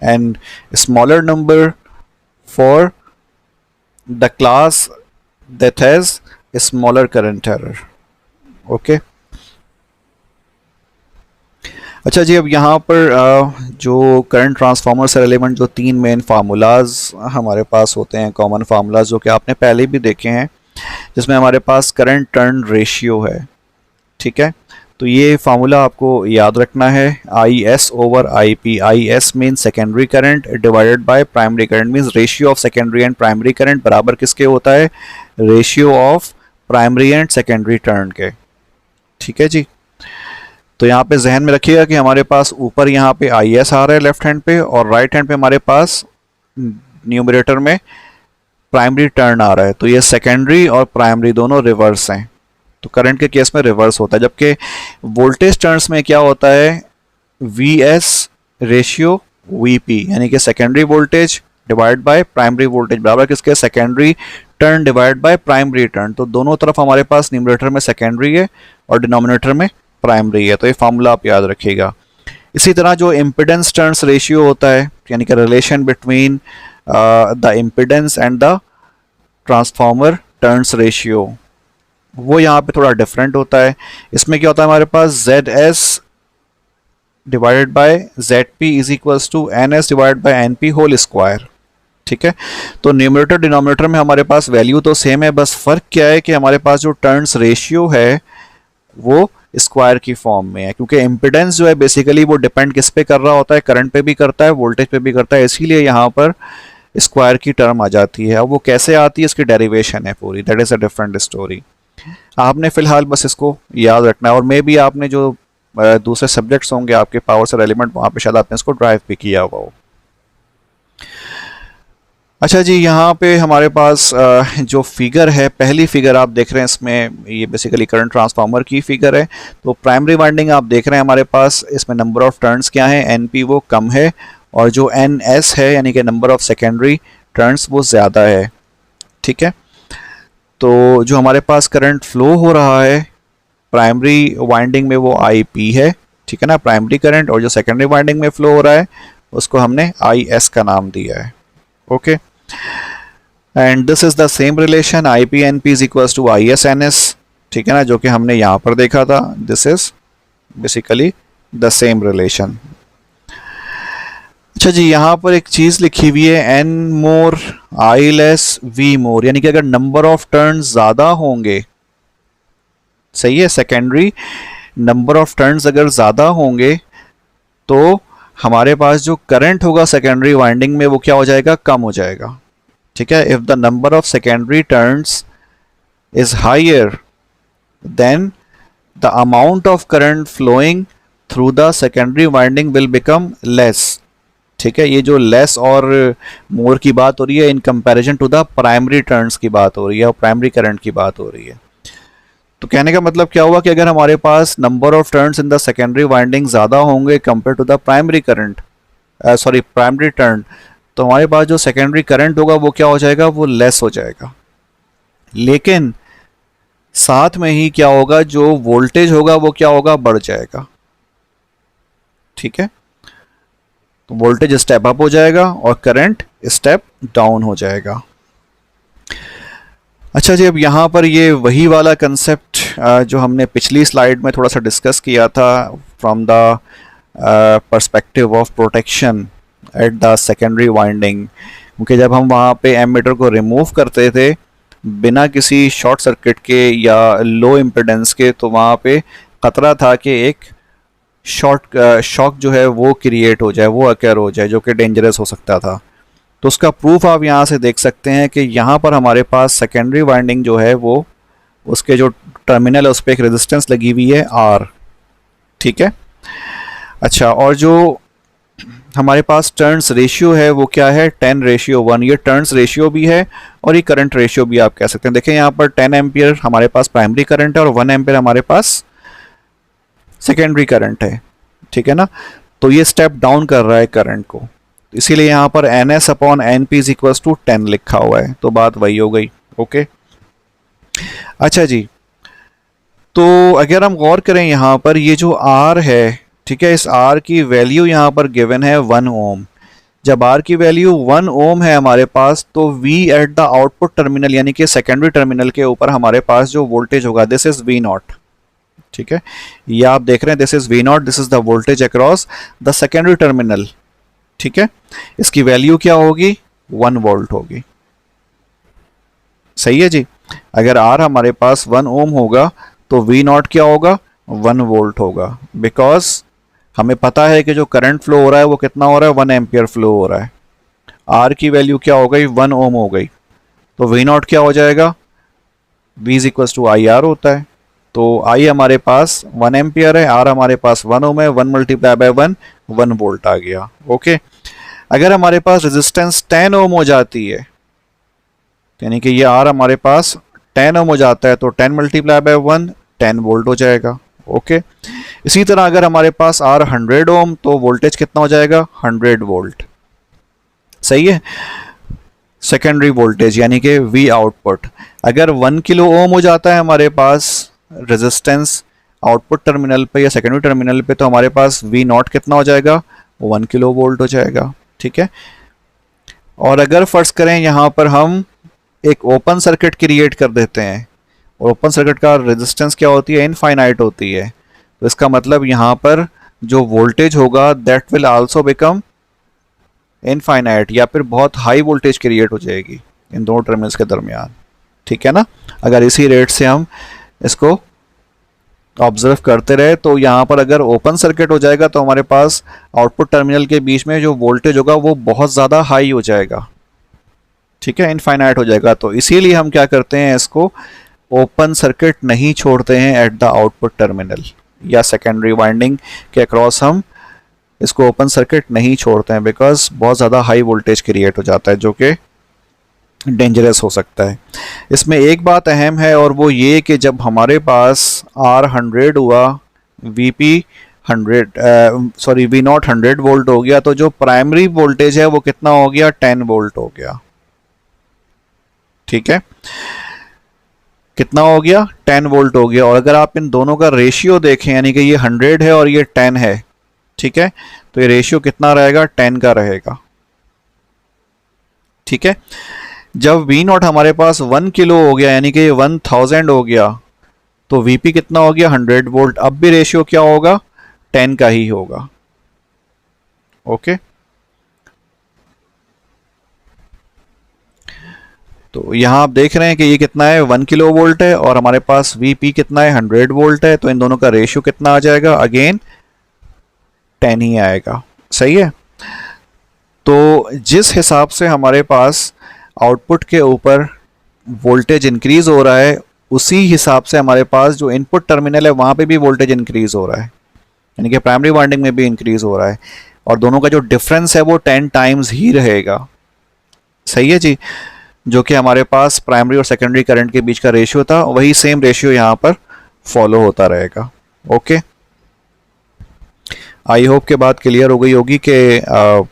A: and smaller number for the class that has smaller current error. Okay, अच्छा जी, अब यहाँ पर जो करंट ट्रांसफार्मर से रिलेवेंट जो तीन मेन फार्मूलाज हमारे पास होते हैं, कॉमन फार्मूलाज जो कि आपने पहले भी देखे हैं, जिसमें हमारे पास करंट टर्न रेशियो है। ठीक है, तो ये फार्मूला आपको याद रखना है, I S over I P. I S mean secondary current divided by primary current, means ratio of secondary and primary current बराबर किसके होता है, ratio of primary and secondary turn के। ठीक है जी, तो यहाँ पे जहन में रखिएगा कि हमारे पास ऊपर यहाँ पे आई एस आ रहा है लेफ्ट हैंड पे, और राइट हैंड पे हमारे पास न्यूमरेटर में प्राइमरी टर्न आ रहा है, तो ये सेकेंडरी और प्राइमरी दोनों रिवर्स हैं। तो करंट के केस में रिवर्स होता है, जबकि वोल्टेज टर्न्स में क्या होता है, V S ratio V P, यानी कि secondary voltage divide by primary voltage बराबर किसके, secondary turn divide by primary turn. तो दोनों तरफ हमारे पास न्यूमरेटर में सेकेंडरी है और डिनोमिनेटर में प्राइमरी है, तो ये फार्मूला आप याद रखिएगा। इसी तरह जो इम्पिडेंस टर्न्स रेशियो होता है, यानी कि relation between the impedance and the transformer turns ratio, वो यहाँ पे थोड़ा डिफरेंट होता है। इसमें क्या होता है, हमारे पास Z S divided by Z P is equals to N S divide by N P whole square. ठीक है, तो न्यूमरेटर डिनोमिनेटर में हमारे पास वैल्यू तो सेम है, बस फर्क क्या है कि हमारे पास जो टर्न्स रेशियो है वो स्क्वायर की फॉर्म में है, क्योंकि इम्पिडेंस जो है बेसिकली वो डिपेंड किस पे कर रहा होता है, करंट पे भी करता है, वोल्टेज पे भी करता है, इसीलिए यहाँ पर स्क्वायर की टर्म आ जाती है। अब वो कैसे आती है, इसकी डेरिवेशन है पूरी, that is a different story. आपने फ़िलहाल बस इसको याद रखना है, और मे बी आपने जो दूसरे सब्जेक्ट्स होंगे आपके पावर से रेलिवेंट, वहाँ पे शायद आपने इसको ड्राइव भी किया हुआ हो। अच्छा जी, यहाँ पे हमारे पास जो फिगर है, पहली फिगर आप देख रहे हैं, इसमें ये बेसिकली करंट ट्रांसफार्मर की फिगर है। तो प्राइमरी वाइंडिंग आप देख रहे हैं हमारे पास, इसमें नंबर ऑफ टर्न्स क्या है, एनपी वो कम है, और जो एनएस है यानी कि नंबर ऑफ सेकेंडरी टर्न्स वो ज़्यादा है। ठीक है, तो जो हमारे पास करंट फ्लो हो रहा है प्राइमरी वाइंडिंग में वो आईपी है। ठीक है ना, प्राइमरी करंट, और जो सेकेंडरी वाइंडिंग में फ्लो हो रहा है उसको हमने आई एस का नाम दिया है। Okay, and this is the same relation, I P N P is equals to I S N S. ठीक है ना, जो कि हमने यहाँ पर देखा था। This is basically the same relation. अच्छा जी, यहाँ पर एक चीज़ लिखी हुई है, N more I less V more, यानी कि अगर नंबर ऑफ टर्न ज़्यादा होंगे, सही है, सेकेंडरी नंबर ऑफ टर्न्स अगर ज़्यादा होंगे तो हमारे पास जो करंट होगा सेकेंडरी वाइंडिंग में वो क्या हो जाएगा, कम हो जाएगा। ठीक है, if the number of secondary turns is higher than the amount of current flowing through the secondary winding will become less. ठीक है, ये जो लेस और मोर की बात हो रही है in comparison to the primary turns की बात हो रही है, और प्राइमरी करंट की बात हो रही है। तो कहने का मतलब क्या हुआ कि अगर हमारे पास number of turns in the secondary winding ज़्यादा होंगे compare to the primary current, primary turn, तो हमारे पास जो सेकेंडरी करंट होगा वो क्या हो जाएगा, वो लेस हो जाएगा। लेकिन साथ में ही क्या होगा, जो वोल्टेज होगा वो क्या होगा, बढ़ जाएगा। ठीक है, तो वोल्टेज स्टेप अप हो जाएगा और करंट स्टेप डाउन हो जाएगा। अच्छा जी, अब यहाँ पर ये वही वाला कंसेप्ट जो हमने पिछली स्लाइड में थोड़ा सा डिस्कस किया था, from the perspective of protection eight the secondary winding, क्योंकि जब हम वहाँ पे एमीटर को रिमूव करते थे बिना किसी शॉर्ट सर्किट के या लो इम्पिडेंस के, तो वहाँ पे खतरा था कि एक शॉक जो है वो क्रिएट हो जाए, वो अकर हो जाए, जो कि डेंजरस हो सकता था। तो उसका प्रूफ आप यहाँ से देख सकते हैं कि यहाँ पर हमारे पास सेकेंडरी वाइंडिंग जो है वो, उसके जो टर्मिनल है उस पर एक रेजिस्टेंस लगी हुई है आर। ठीक है, अच्छा, और जो हमारे पास टर्न्स रेशियो है वो क्या है, 10:1। ये टर्न्स रेशियो भी है और ये करंट रेशियो भी आप कह सकते हैं। देखें यहाँ पर 10 एम्पियर हमारे पास प्राइमरी करंट है और 1 एम्पियर हमारे पास सेकेंडरी करंट है। ठीक है ना, तो ये स्टेप डाउन कर रहा है करंट को, इसीलिए यहाँ पर N S upon N P is equals to 10 लिखा हुआ है। तो बात वही हो गई। ओके, अच्छा जी, तो अगर हम गौर करें यहाँ पर ये जो आर है, ठीक है, इस आर की वैल्यू यहाँ पर गिवन है 1 ओम। जब आर की वैल्यू 1 ओम है हमारे पास, तो V at the output terminal यानी कि सेकेंडरी टर्मिनल के ऊपर हमारे पास जो वोल्टेज होगा, दिस इज वी नॉट। ठीक है, ये आप देख रहे हैं, this is V naught, this is the voltage across the secondary terminal. ठीक है, इसकी वैल्यू क्या होगी, 1 वोल्ट होगी। सही है जी, अगर आर हमारे पास 1 ओम होगा तो वी नॉट क्या होगा, 1 वोल्ट होगा, बिकॉज हमें पता है कि जो करंट फ्लो हो रहा है वो कितना हो रहा है, 1 एम्पियर फ्लो हो रहा है। आर की वैल्यू क्या हो गई, 1 ओम हो गई, तो वी नॉट क्या हो जाएगा, V is equal to I R होता है। तो आई हमारे पास 1 एम्पियर है, आर हमारे पास 1 ओम है, 1 मल्टीप्लाई बाय 1, 1 वोल्ट आ गया। ओके, अगर हमारे पास रेजिस्टेंस 10 ओम हो जाती है, यानी कि ये आर हमारे पास 10 ओम हो जाता है, तो 10 मल्टीप्लाई बाय 1, 10 वोल्ट हो जाएगा। ओके, इसी तरह अगर हमारे पास आर 100 ओम, तो वोल्टेज कितना हो जाएगा, 100 वोल्ट। सही है, सेकेंडरी वोल्टेज यानी कि वी आउटपुट। अगर 1 किलो ओम हो जाता है हमारे पास रेजिस्टेंस आउटपुट टर्मिनल पे या सेकेंडरी टर्मिनल पे, तो हमारे पास वी नॉट कितना हो जाएगा, 1 किलो वोल्ट हो जाएगा। ठीक है, और अगर फर्ज करें यहाँ पर हम एक ओपन सर्किट क्रिएट कर देते हैं, और ओपन सर्किट का रेजिस्टेंस क्या होती है, इनफाइनाइट होती है, तो इसका मतलब यहाँ पर जो वोल्टेज होगा that will also become infinite, या फिर बहुत हाई वोल्टेज क्रिएट हो जाएगी इन दोनों टर्मिनल्स के दरमियान। ठीक है ना, अगर इसी रेट से हम इसको ऑब्जर्व करते रहे, तो यहाँ पर अगर ओपन सर्किट हो जाएगा तो हमारे पास आउटपुट टर्मिनल के बीच में जो वोल्टेज होगा वो बहुत ज़्यादा हाई हो जाएगा। ठीक है, इनफाइनाइट हो जाएगा। तो इसीलिए हम क्या करते हैं, इसको ओपन सर्किट नहीं छोड़ते हैं एट द आउटपुट टर्मिनल, या सेकेंडरी वाइंडिंग के अक्रॉस हम इसको ओपन सर्किट नहीं छोड़ते हैं, बिकॉज बहुत ज़्यादा हाई वोल्टेज क्रिएट हो जाता है जो कि डेंजरस हो सकता है। इसमें एक बात अहम है और वो ये कि जब हमारे पास R100 हुआ, VP 100 V0 100 वोल्ट हो गया, तो जो प्राइमरी वोल्टेज है वो कितना हो गया, 10 वोल्ट हो गया। ठीक है, कितना हो गया, 10 वोल्ट हो गया। और अगर आप इन दोनों का रेशियो देखें, यानी कि ये 100 है और ये 10 है, ठीक है, तो ये रेशियो कितना रहेगा, 10 का रहेगा। ठीक है, जब V0 हमारे पास 1 किलो हो गया, यानी कि ये 1000 हो गया, तो VP कितना हो गया, 100 वोल्ट। अब भी रेशियो क्या होगा, 10 का ही होगा। ओके, तो यहां आप देख रहे हैं कि ये कितना है, 1 किलो वोल्ट है और हमारे पास VP कितना है, 100 वोल्ट है, तो इन दोनों का रेशियो कितना आ जाएगा, अगेन 10 ही आएगा। सही है, तो जिस हिसाब से हमारे पास आउटपुट के ऊपर वोल्टेज इंक्रीज हो रहा है, उसी हिसाब से हमारे पास जो इनपुट टर्मिनल है वहां पे भी वोल्टेज इंक्रीज हो रहा है, यानी कि प्राइमरी वाइंडिंग में भी इंक्रीज हो रहा है, और दोनों का जो डिफरेंस है वो 10 टाइम्स ही रहेगा। सही है जी, जो कि हमारे पास प्राइमरी और सेकेंडरी करंट के बीच का रेशियो था, वही सेम रेशियो यहाँ पर फॉलो होता रहेगा। ओके, आई होप के बात क्लियर हो गई होगी कि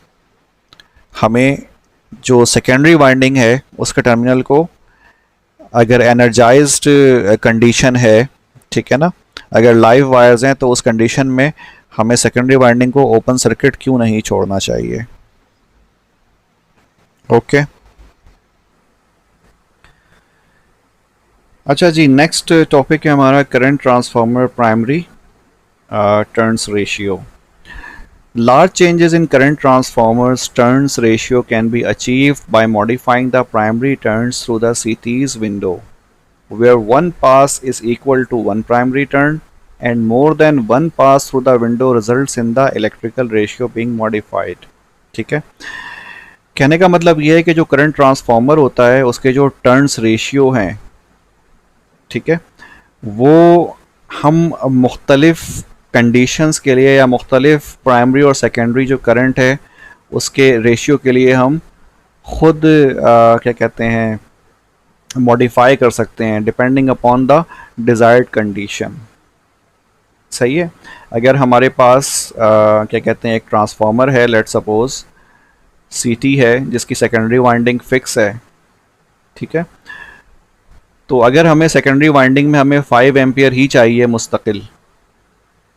A: हमें जो सेकेंडरी वाइंडिंग है उसके टर्मिनल को अगर एनर्जाइज्ड कंडीशन है, ठीक है ना, अगर लाइव वायर्स हैं, तो उस कंडीशन में हमें सेकेंडरी वाइंडिंग को ओपन सर्किट क्यों नहीं छोड़ना चाहिए। ओके, अच्छा जी, नेक्स्ट टॉपिक है हमारा current transformer primary turns ratio. Large changes in current transformers turns ratio can be achieved by modifying the primary turns through the CT's window, where one pass is equal to one primary turn and more than one pass through the window results in the electrical ratio being modified। ठीक है, कहने का मतलब यह है कि जो current transformer होता है उसके जो टर्न्स रेशियो हैं, ठीक है, वो हम मुख्तलिफ कंडीशंस के लिए या मुख्तलिफ प्राइमरी और सेकेंडरी जो करंट है उसके रेशियो के लिए हम खुद क्या कहते हैं, मॉडिफाई कर सकते हैं depending upon the desired condition. सही है, अगर हमारे पास क्या कहते हैं, एक ट्रांसफार्मर है, लेट सपोज CT है जिसकी सेकेंडरी वाइंडिंग फिक्स है, ठीक है, तो अगर हमें सेकेंडरी वाइंडिंग में हमें 5 एम्पियर ही चाहिए मुस्तकिल,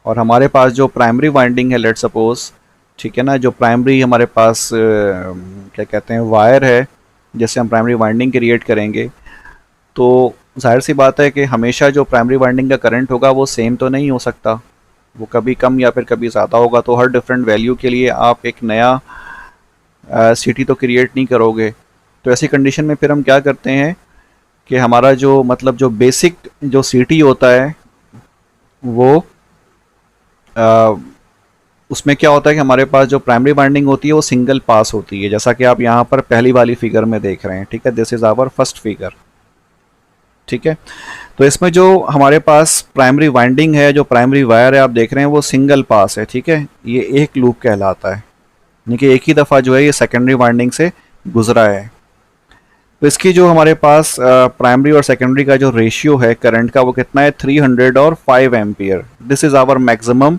A: और हमारे पास जो प्राइमरी वाइंडिंग है, लेट सपोज, ठीक है ना, जो प्राइमरी हमारे पास क्या कहते हैं वायर है जिससे हम प्राइमरी वाइंडिंग क्रिएट करेंगे, तो जाहिर सी बात है कि हमेशा जो प्राइमरी वाइंडिंग का करंट होगा वो सेम तो नहीं हो सकता, वो कभी कम या फिर कभी ज़्यादा होगा। तो हर डिफरेंट वैल्यू के लिए आप एक नया CT तो क्रिएट नहीं करोगे। तो ऐसी कंडीशन में फिर हम क्या करते हैं कि हमारा जो मतलब जो बेसिक जो CT होता है वो उसमें क्या होता है कि हमारे पास जो प्राइमरी वाइंडिंग होती है वो सिंगल पास होती है, जैसा कि आप यहाँ पर पहली वाली फिगर में देख रहे हैं। ठीक है, this is our first figure. ठीक है, तो इसमें जो हमारे पास प्राइमरी वाइंडिंग है, जो प्राइमरी वायर है आप देख रहे हैं वो सिंगल पास है। ठीक है, ये एक लूप कहलाता है, यानी कि एक ही दफ़ा जो है ये सेकेंडरी वाइंडिंग से गुजरा है। तो इसकी जो हमारे पास प्राइमरी और सेकेंडरी का जो रेशियो है करंट का वो कितना है, 300 और 5 ampere. This is our maximum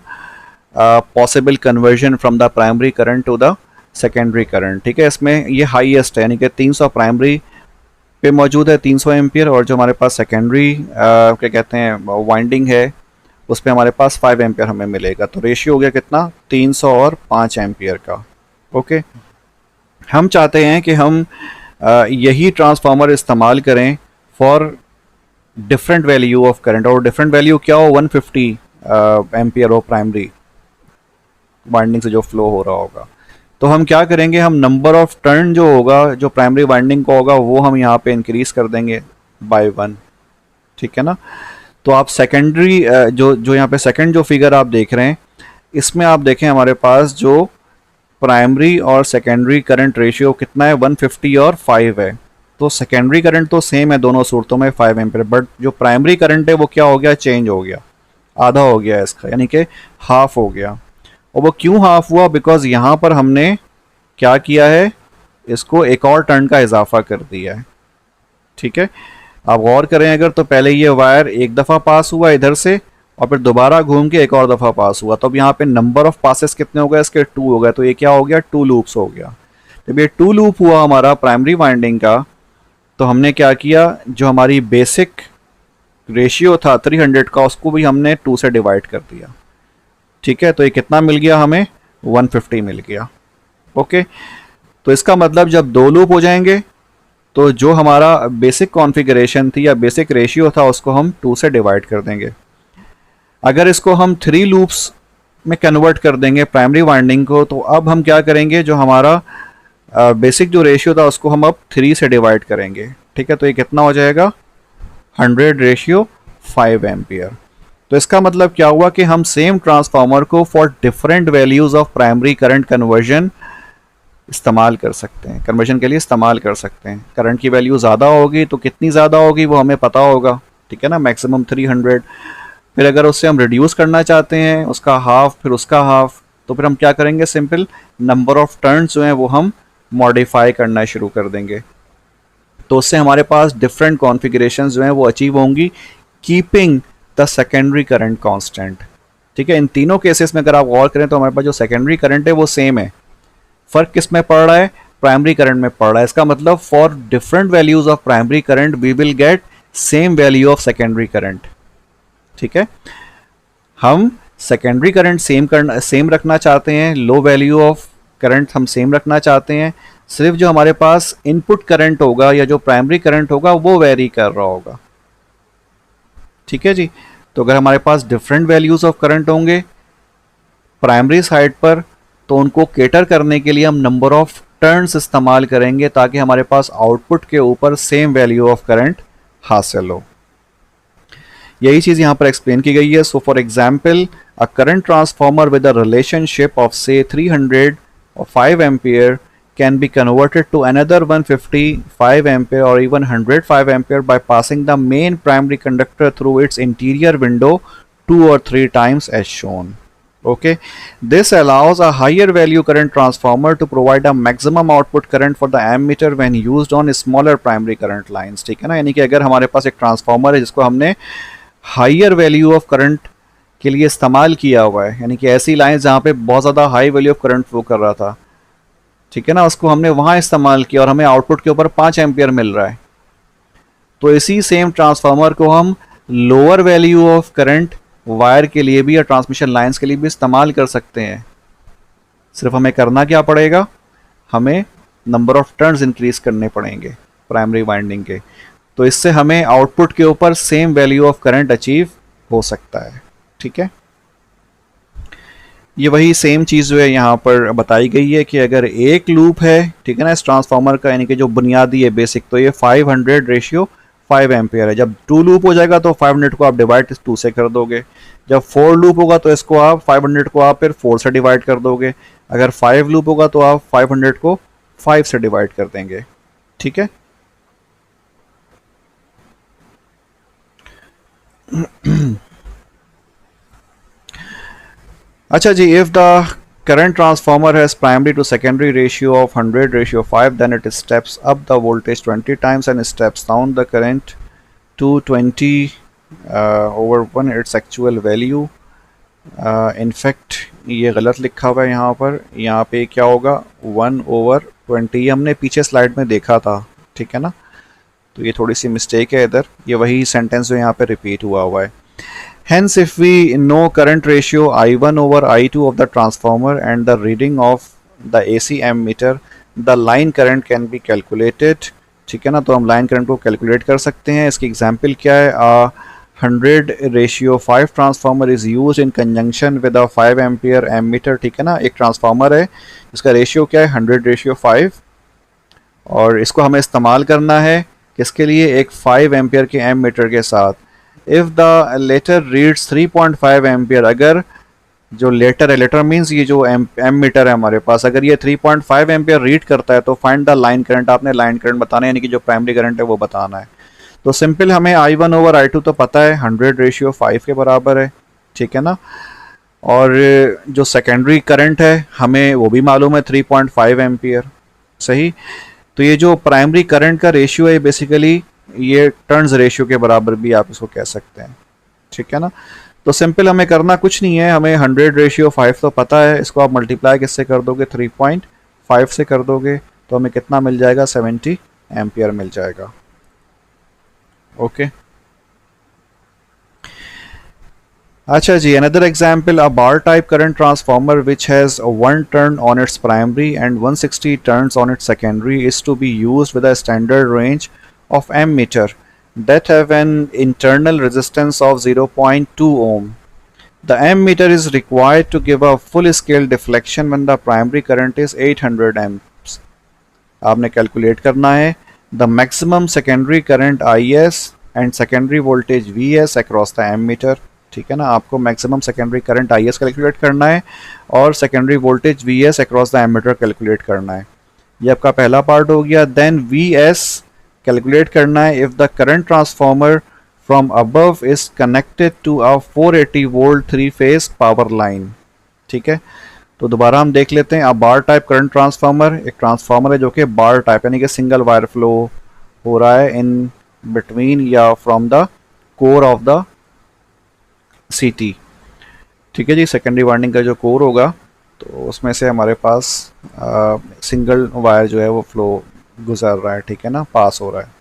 A: possible conversion from the primary current to the secondary current. ठीक है, इसमें ये हाईएस्ट है, यानी कि 300 प्राइमरी पे मौजूद है 300 एम्पियर, और जो हमारे पास सेकेंडरी क्या कहते हैं वाइंडिंग है उस पर हमारे पास 5 एम्पियर हमें मिलेगा। तो रेशियो हो गया कितना, 300 और 5 एम्पियर का। ओके, हम चाहते हैं कि हम यही ट्रांसफार्मर इस्तेमाल करें for different value of current, और डिफरेंट वैल्यू क्या हो, 150 एम्पियर हो प्राइमरी वाइंडिंग से जो फ्लो हो रहा होगा। तो हम क्या करेंगे, हम नंबर ऑफ टर्न जो होगा जो प्राइमरी वाइंडिंग का होगा वो हम यहाँ पे इंक्रीज कर देंगे बाय 1। ठीक है ना, तो आप सेकेंडरी जो यहाँ पे सेकंड जो फिगर आप देख रहे हैं इसमें आप देखें हमारे पास जो प्राइमरी और सेकेंडरी करंट रेशियो कितना है, 150 और 5 है। तो सेकेंडरी करंट तो सेम है दोनों सूरतों में 5 एम्पीयर, बट जो प्राइमरी करंट है वो क्या हो गया, चेंज हो गया, आधा हो गया इसका, यानी कि हाफ हो गया। और वो क्यों हाफ हुआ, बिकॉज यहाँ पर हमने क्या किया है, इसको एक और टर्न का इजाफा कर दिया है। ठीक है, आप गौर करें अगर, तो पहले ये वायर एक दफ़ा पास हुआ इधर से और फिर दोबारा घूम के एक और दफ़ा पास हुआ, तो अब यहाँ पे नंबर ऑफ पासेस कितने हो गए इसके, 2 हो गए। तो ये क्या हो गया, 2 लूप्स हो गया। जब ये 2 लूप हुआ हमारा प्राइमरी वाइंडिंग का, तो हमने क्या किया, जो हमारी बेसिक रेशियो था 300 का, उसको भी हमने 2 से डिवाइड कर दिया। ठीक है, तो ये कितना मिल गया हमें, 150 मिल गया। ओके, तो इसका मतलब जब 2 लूप हो जाएंगे तो जो हमारा बेसिक कॉन्फ़िगरेशन थी या बेसिक रेशियो था उसको हम 2 से डिवाइड कर देंगे। अगर इसको हम 3 लूप्स में कन्वर्ट कर देंगे प्राइमरी वाइंडिंग को, तो अब हम क्या करेंगे, जो हमारा बेसिक जो रेशियो था उसको हम अब 3 से डिवाइड करेंगे। ठीक है, तो ये कितना हो जाएगा, 100/5 एम्पियर। तो इसका मतलब क्या हुआ कि हम सेम ट्रांसफार्मर को for different values of primary current conversion इस्तेमाल कर सकते हैं, कन्वर्जन के लिए इस्तेमाल कर सकते हैं। करंट की वैल्यू ज़्यादा होगी तो कितनी ज़्यादा होगी वो हमें पता होगा, ठीक है ना, मैक्सिमम 300। फिर अगर उससे हम रिड्यूस करना चाहते हैं उसका हाफ, फिर उसका हाफ, तो फिर हम क्या करेंगे, सिंपल नंबर ऑफ टर्न्स जो हैं वो हम मॉडिफाई करना शुरू कर देंगे। तो उससे हमारे पास डिफरेंट कॉन्फ़िगरेशंस जो हैं वो अचीव होंगी, keeping the secondary current constant. ठीक है, इन तीनों केसेस में अगर आप गौर करें तो हमारे पास जो सेकेंडरी करंट है वो सेम है, फर्क किस में पड़ रहा है, प्राइमरी करंट में पड़ रहा है। इसका मतलब for different values of primary current we will get same value of secondary current. ठीक है, हम सेकेंडरी करंट सेम रखना चाहते हैं, लो वैल्यू ऑफ करंट हम सेम रखना चाहते हैं, सिर्फ जो हमारे पास इनपुट करंट होगा या जो प्राइमरी करंट होगा वो वेरी कर रहा होगा। ठीक है जी, तो अगर हमारे पास डिफरेंट वैल्यूज ऑफ करंट होंगे प्राइमरी साइड पर, तो उनको केटर करने के लिए हम नंबर ऑफ टर्न्स इस्तेमाल करेंगे ताकि हमारे पास आउटपुट के ऊपर सेम वैल्यू ऑफ करंट हासिल हो। यही चीज़ यहाँ पर एक्सप्लेन की गई है। So for example, a current transformer with a relationship of से 305 ampere can be converted to another 155 ampere or even 105 ampere by passing the main primary conductor through its interior window 2 or 3 times as shown. Okay, this allows a higher value current transformer to provide a maximum output current for the ammeter when used on smaller primary current lines. ठीक है ना, यानी कि अगर हमारे पास एक transformer है जिसको हमने हाइयर वैल्यू ऑफ करंट के लिए इस्तेमाल किया हुआ है, यानी कि ऐसी लाइन जहाँ पे बहुत ज़्यादा high value of current flow कर रहा था, ठीक है ना, उसको हमने वहाँ इस्तेमाल किया और हमें आउटपुट के ऊपर 5 एम्पियर मिल रहा है, तो इसी सेम ट्रांसफार्मर को हम lower value of current wire के लिए भी या ट्रांसमिशन लाइंस के लिए भी इस्तेमाल कर सकते हैं। सिर्फ हमें करना क्या पड़ेगा, हमें नंबर ऑफ टर्न्स इंक्रीज करने पड़ेंगे प्राइमरी वाइंडिंग के, तो इससे हमें आउटपुट के ऊपर same value of current achieve हो सकता है। ठीक है, ये वही सेम चीज़ जो है यहाँ पर बताई गई है कि अगर एक लूप है, ठीक है ना, इस ट्रांसफार्मर का, यानी कि जो बुनियादी है बेसिक, तो ये 500/5 एम्पियर है। जब 2 लूप हो जाएगा तो 500 को आप डिवाइड 2 से कर दोगे। जब 4 लूप होगा तो इसको आप 500 को आप फिर 4 से डिवाइड कर दोगे। अगर 5 लूप होगा तो आप 500 को 5 से डिवाइड कर देंगे। ठीक है, अच्छा जी, if the current transformer has primary to secondary ratio of 100/5, then it steps up the voltage 20 times and steps down the current to 20/1 its actual value. In fact ये गलत लिखा हुआ है यहाँ पर, यहाँ पे क्या होगा 1/20, ये हमने पीछे स्लाइड में देखा था, ठीक है ना, तो ये थोड़ी सी मिस्टेक है इधर, ये वही सेंटेंस जो यहाँ पे रिपीट हुआ है। Hence, if we know current ratio I1/I2 of the transformer and the reading of the AC ammeter, the line current can be calculated. ठीक है ना, तो हम लाइन करंट को कैलकुलेट कर सकते हैं। इसकी एग्जांपल क्या है, 100/5 transformer is use in conjunction with a 5 ampere ammeter. ठीक है ना, एक ट्रांसफार्मर है इसका रेशियो क्या है 100/5, और इसको हमें इस्तेमाल करना है किसके लिए, एक 5 एम्पियर के एमीटर के साथ। If the latter reads 3.5 ampere, अगर जो लेटर है, लेटर मीन्स ये जो एम मीटर है हमारे पास, अगर ये 3.5 एम्पियर रीड करता है तो फाइंड द लाइन करंट, आपने लाइन करंट बताना है, यानी कि जो प्राइमरी करंट है वो बताना है। तो सिंपल हमें I1 ओवर I2 तो पता है 100:5 के बराबर है, ठीक है ना। और जो सेकेंडरी करंट है हमें वो भी मालूम है 3.5 एम्पियर, सही। तो ये जो प्राइमरी करंट का रेशियो है बेसिकली ये टर्न्स रेशियो के बराबर भी आप इसको कह सकते हैं, ठीक है ना। तो सिंपल हमें करना कुछ नहीं है, हमें 100:5 तो पता है, इसको आप मल्टीप्लाई किससे कर दोगे, 3.5 से कर दोगे तो हमें कितना मिल जाएगा, 70 एम्पियर मिल जाएगा। ओके अच्छा जी, another example, a bar type current transformer which has one turn on its primary and 160 turns on its secondary is to be used with a standard range of ammeter that have an internal resistance of 0.2 ohm. The ammeter is required to give a full scale deflection when the primary current is 800 amps. आपने calculate करना है the maximum secondary current IS and secondary voltage VS across the ammeter, ठीक है ना। आपको maximum secondary current IS calculate करना है और secondary voltage VS across the ammeter calculate करना है। ये आपका पहला पार्ट हो गया। देन VS कैलकुलेट करना है if the current transformer from above is connected to a 480 volt 3 phase power line, ठीक है। तो दोबारा हम देख लेते हैं। अब बार टाइप करंट ट्रांसफार्मर एक ट्रांसफार्मर है जो कि बार टाइप यानी कि सिंगल वायर फ्लो हो रहा है इन बिटवीन या from the core of the सीटी, ठीक है जी। सेकेंडरी वाइंडिंग का जो कोर होगा तो उसमें से हमारे पास सिंगल वायर जो है वो फ्लो गुजर रहा है, ठीक है ना, पास हो रहा है।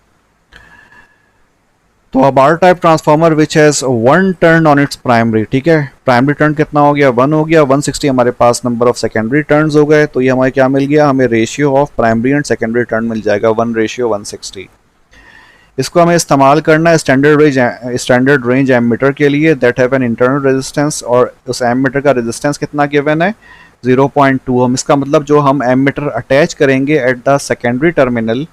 A: तो अब bar type transformer which has one turn on its primary, ठीक है। प्राइमरी टर्न कितना हो गया, 1 हो गया। 160 हमारे पास नंबर ऑफ सेकेंडरी टर्न्स हो गए, तो ये हमें क्या मिल गया, हमें ratio of primary and secondary turn मिल जाएगा 1:160। इसको हमें इस्तेमाल करना है स्टैंडर्ड रेंज एमीटर के लिए that have an internal resistance, और उस एमीटर का रेजिस्टेंस कितना गिवन है, 0.2 हम। इसका मतलब जो हम एमीटर अटैच करेंगे एट द सेकेंडरी टर्मिनल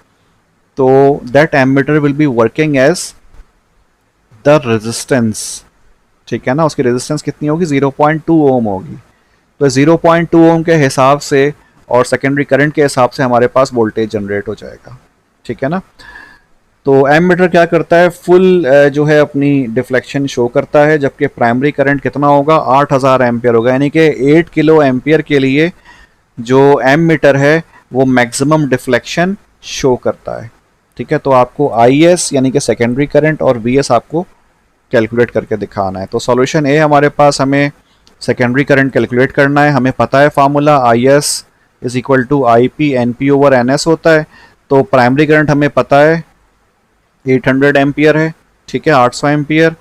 A: तो that ammeter will be working as the resistance, ठीक है ना। उसकी रेजिस्टेंस कितनी होगी, 0.2 ओम होगी। तो 0.2 ओम के हिसाब से और सेकेंडरी करंट के हिसाब से हमारे पास वोल्टेज जनरेट हो जाएगा, ठीक है ना। तो एमीटर क्या करता है, फुल जो है अपनी डिफ्लेक्शन शो करता है, जबकि प्राइमरी करंट कितना होगा, 8000 एम्पियर होगा। यानी कि 8 किलो एम्पियर के लिए जो एमीटर है वो मैक्सिमम डिफ्लेक्शन शो करता है, ठीक है। तो आपको IS यानी कि सेकेंडरी करंट और VS आपको कैलकुलेट करके दिखाना है। तो सॉल्यूशन ए हमारे पास, हमें सेकेंडरी करंट कैलकुलेट करना है। हमें पता है formula IS is equal to IP NP over NS होता है। तो प्राइमरी करंट हमें पता है 800 एम्पियर है, ठीक है, 800 एम्पियर।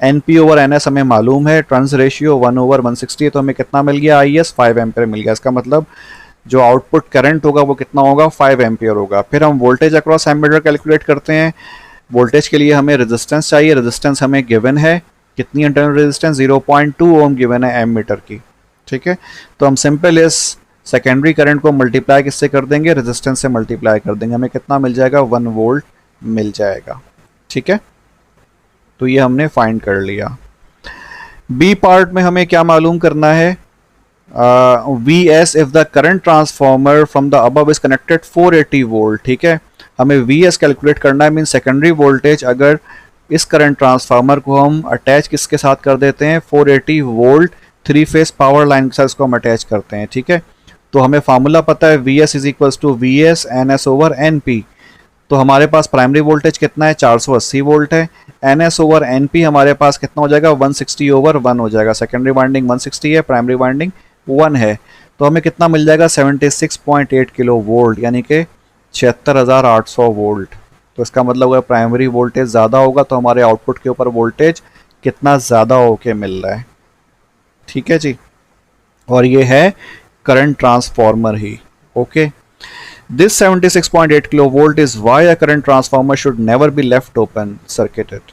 A: NP ओवर NS हमें मालूम है, टर्न्स रेशियो 1/160 है, तो हमें कितना मिल गया, IS 5 एम्पियर मिल गया। इसका मतलब जो आउटपुट करंट होगा वो कितना होगा, 5 एम्पियर होगा। फिर हम वोल्टेज अक्रॉस एमीटर कैलकुलेट करते हैं। वोल्टेज के लिए हमें रेजिस्टेंस चाहिए, रेजिस्टेंस हमें गिवन है, कितनी इंटरनल रेजिस्टेंस, 0.2 ओम गिवन है एमीटर की, ठीक है। तो हम सिंपल इस सेकेंडरी करंट को मल्टीप्लाई किससे कर देंगे, रेजिस्टेंस से मल्टीप्लाई कर देंगे, हमें कितना मिल जाएगा, 1 वोल्ट मिल जाएगा, ठीक है। तो ये हमने फाइंड कर लिया। बी पार्ट में हमें क्या मालूम करना है, VS if the current transformer from the above is connected 480 volt, ठीक है। हमें VS कैलकुलेट करना है, मीन सेकेंडरी वोल्टेज। अगर इस करंट ट्रांसफार्मर को हम अटैच किसके साथ कर देते हैं, 480 वोल्ट 3 फेज पावर लाइन के साथ इसको हम अटैच करते हैं, ठीक है। तो हमें फार्मूला पता है VS is equal to VS NS over NP। तो हमारे पास प्राइमरी वोल्टेज कितना है, 480 वोल्ट है। NS ओवर NP हमारे पास कितना हो जाएगा, 160 ओवर 1 हो जाएगा। सेकेंडरी वाइंडिंग 160 है, प्राइमरी वाइंडिंग 1 है, तो हमें कितना मिल जाएगा, 76.8 किलो वोल्ट, यानी कि 76,800 वोल्ट। तो इसका मतलब अगर प्राइमरी वोल्टेज ज़्यादा होगा तो हमारे आउटपुट के ऊपर वोल्टेज कितना ज़्यादा होके मिल रहा है, ठीक है जी। और ये है current transformer he, okay. This 76.8 kilovolt is why a current transformer should never be left open circuited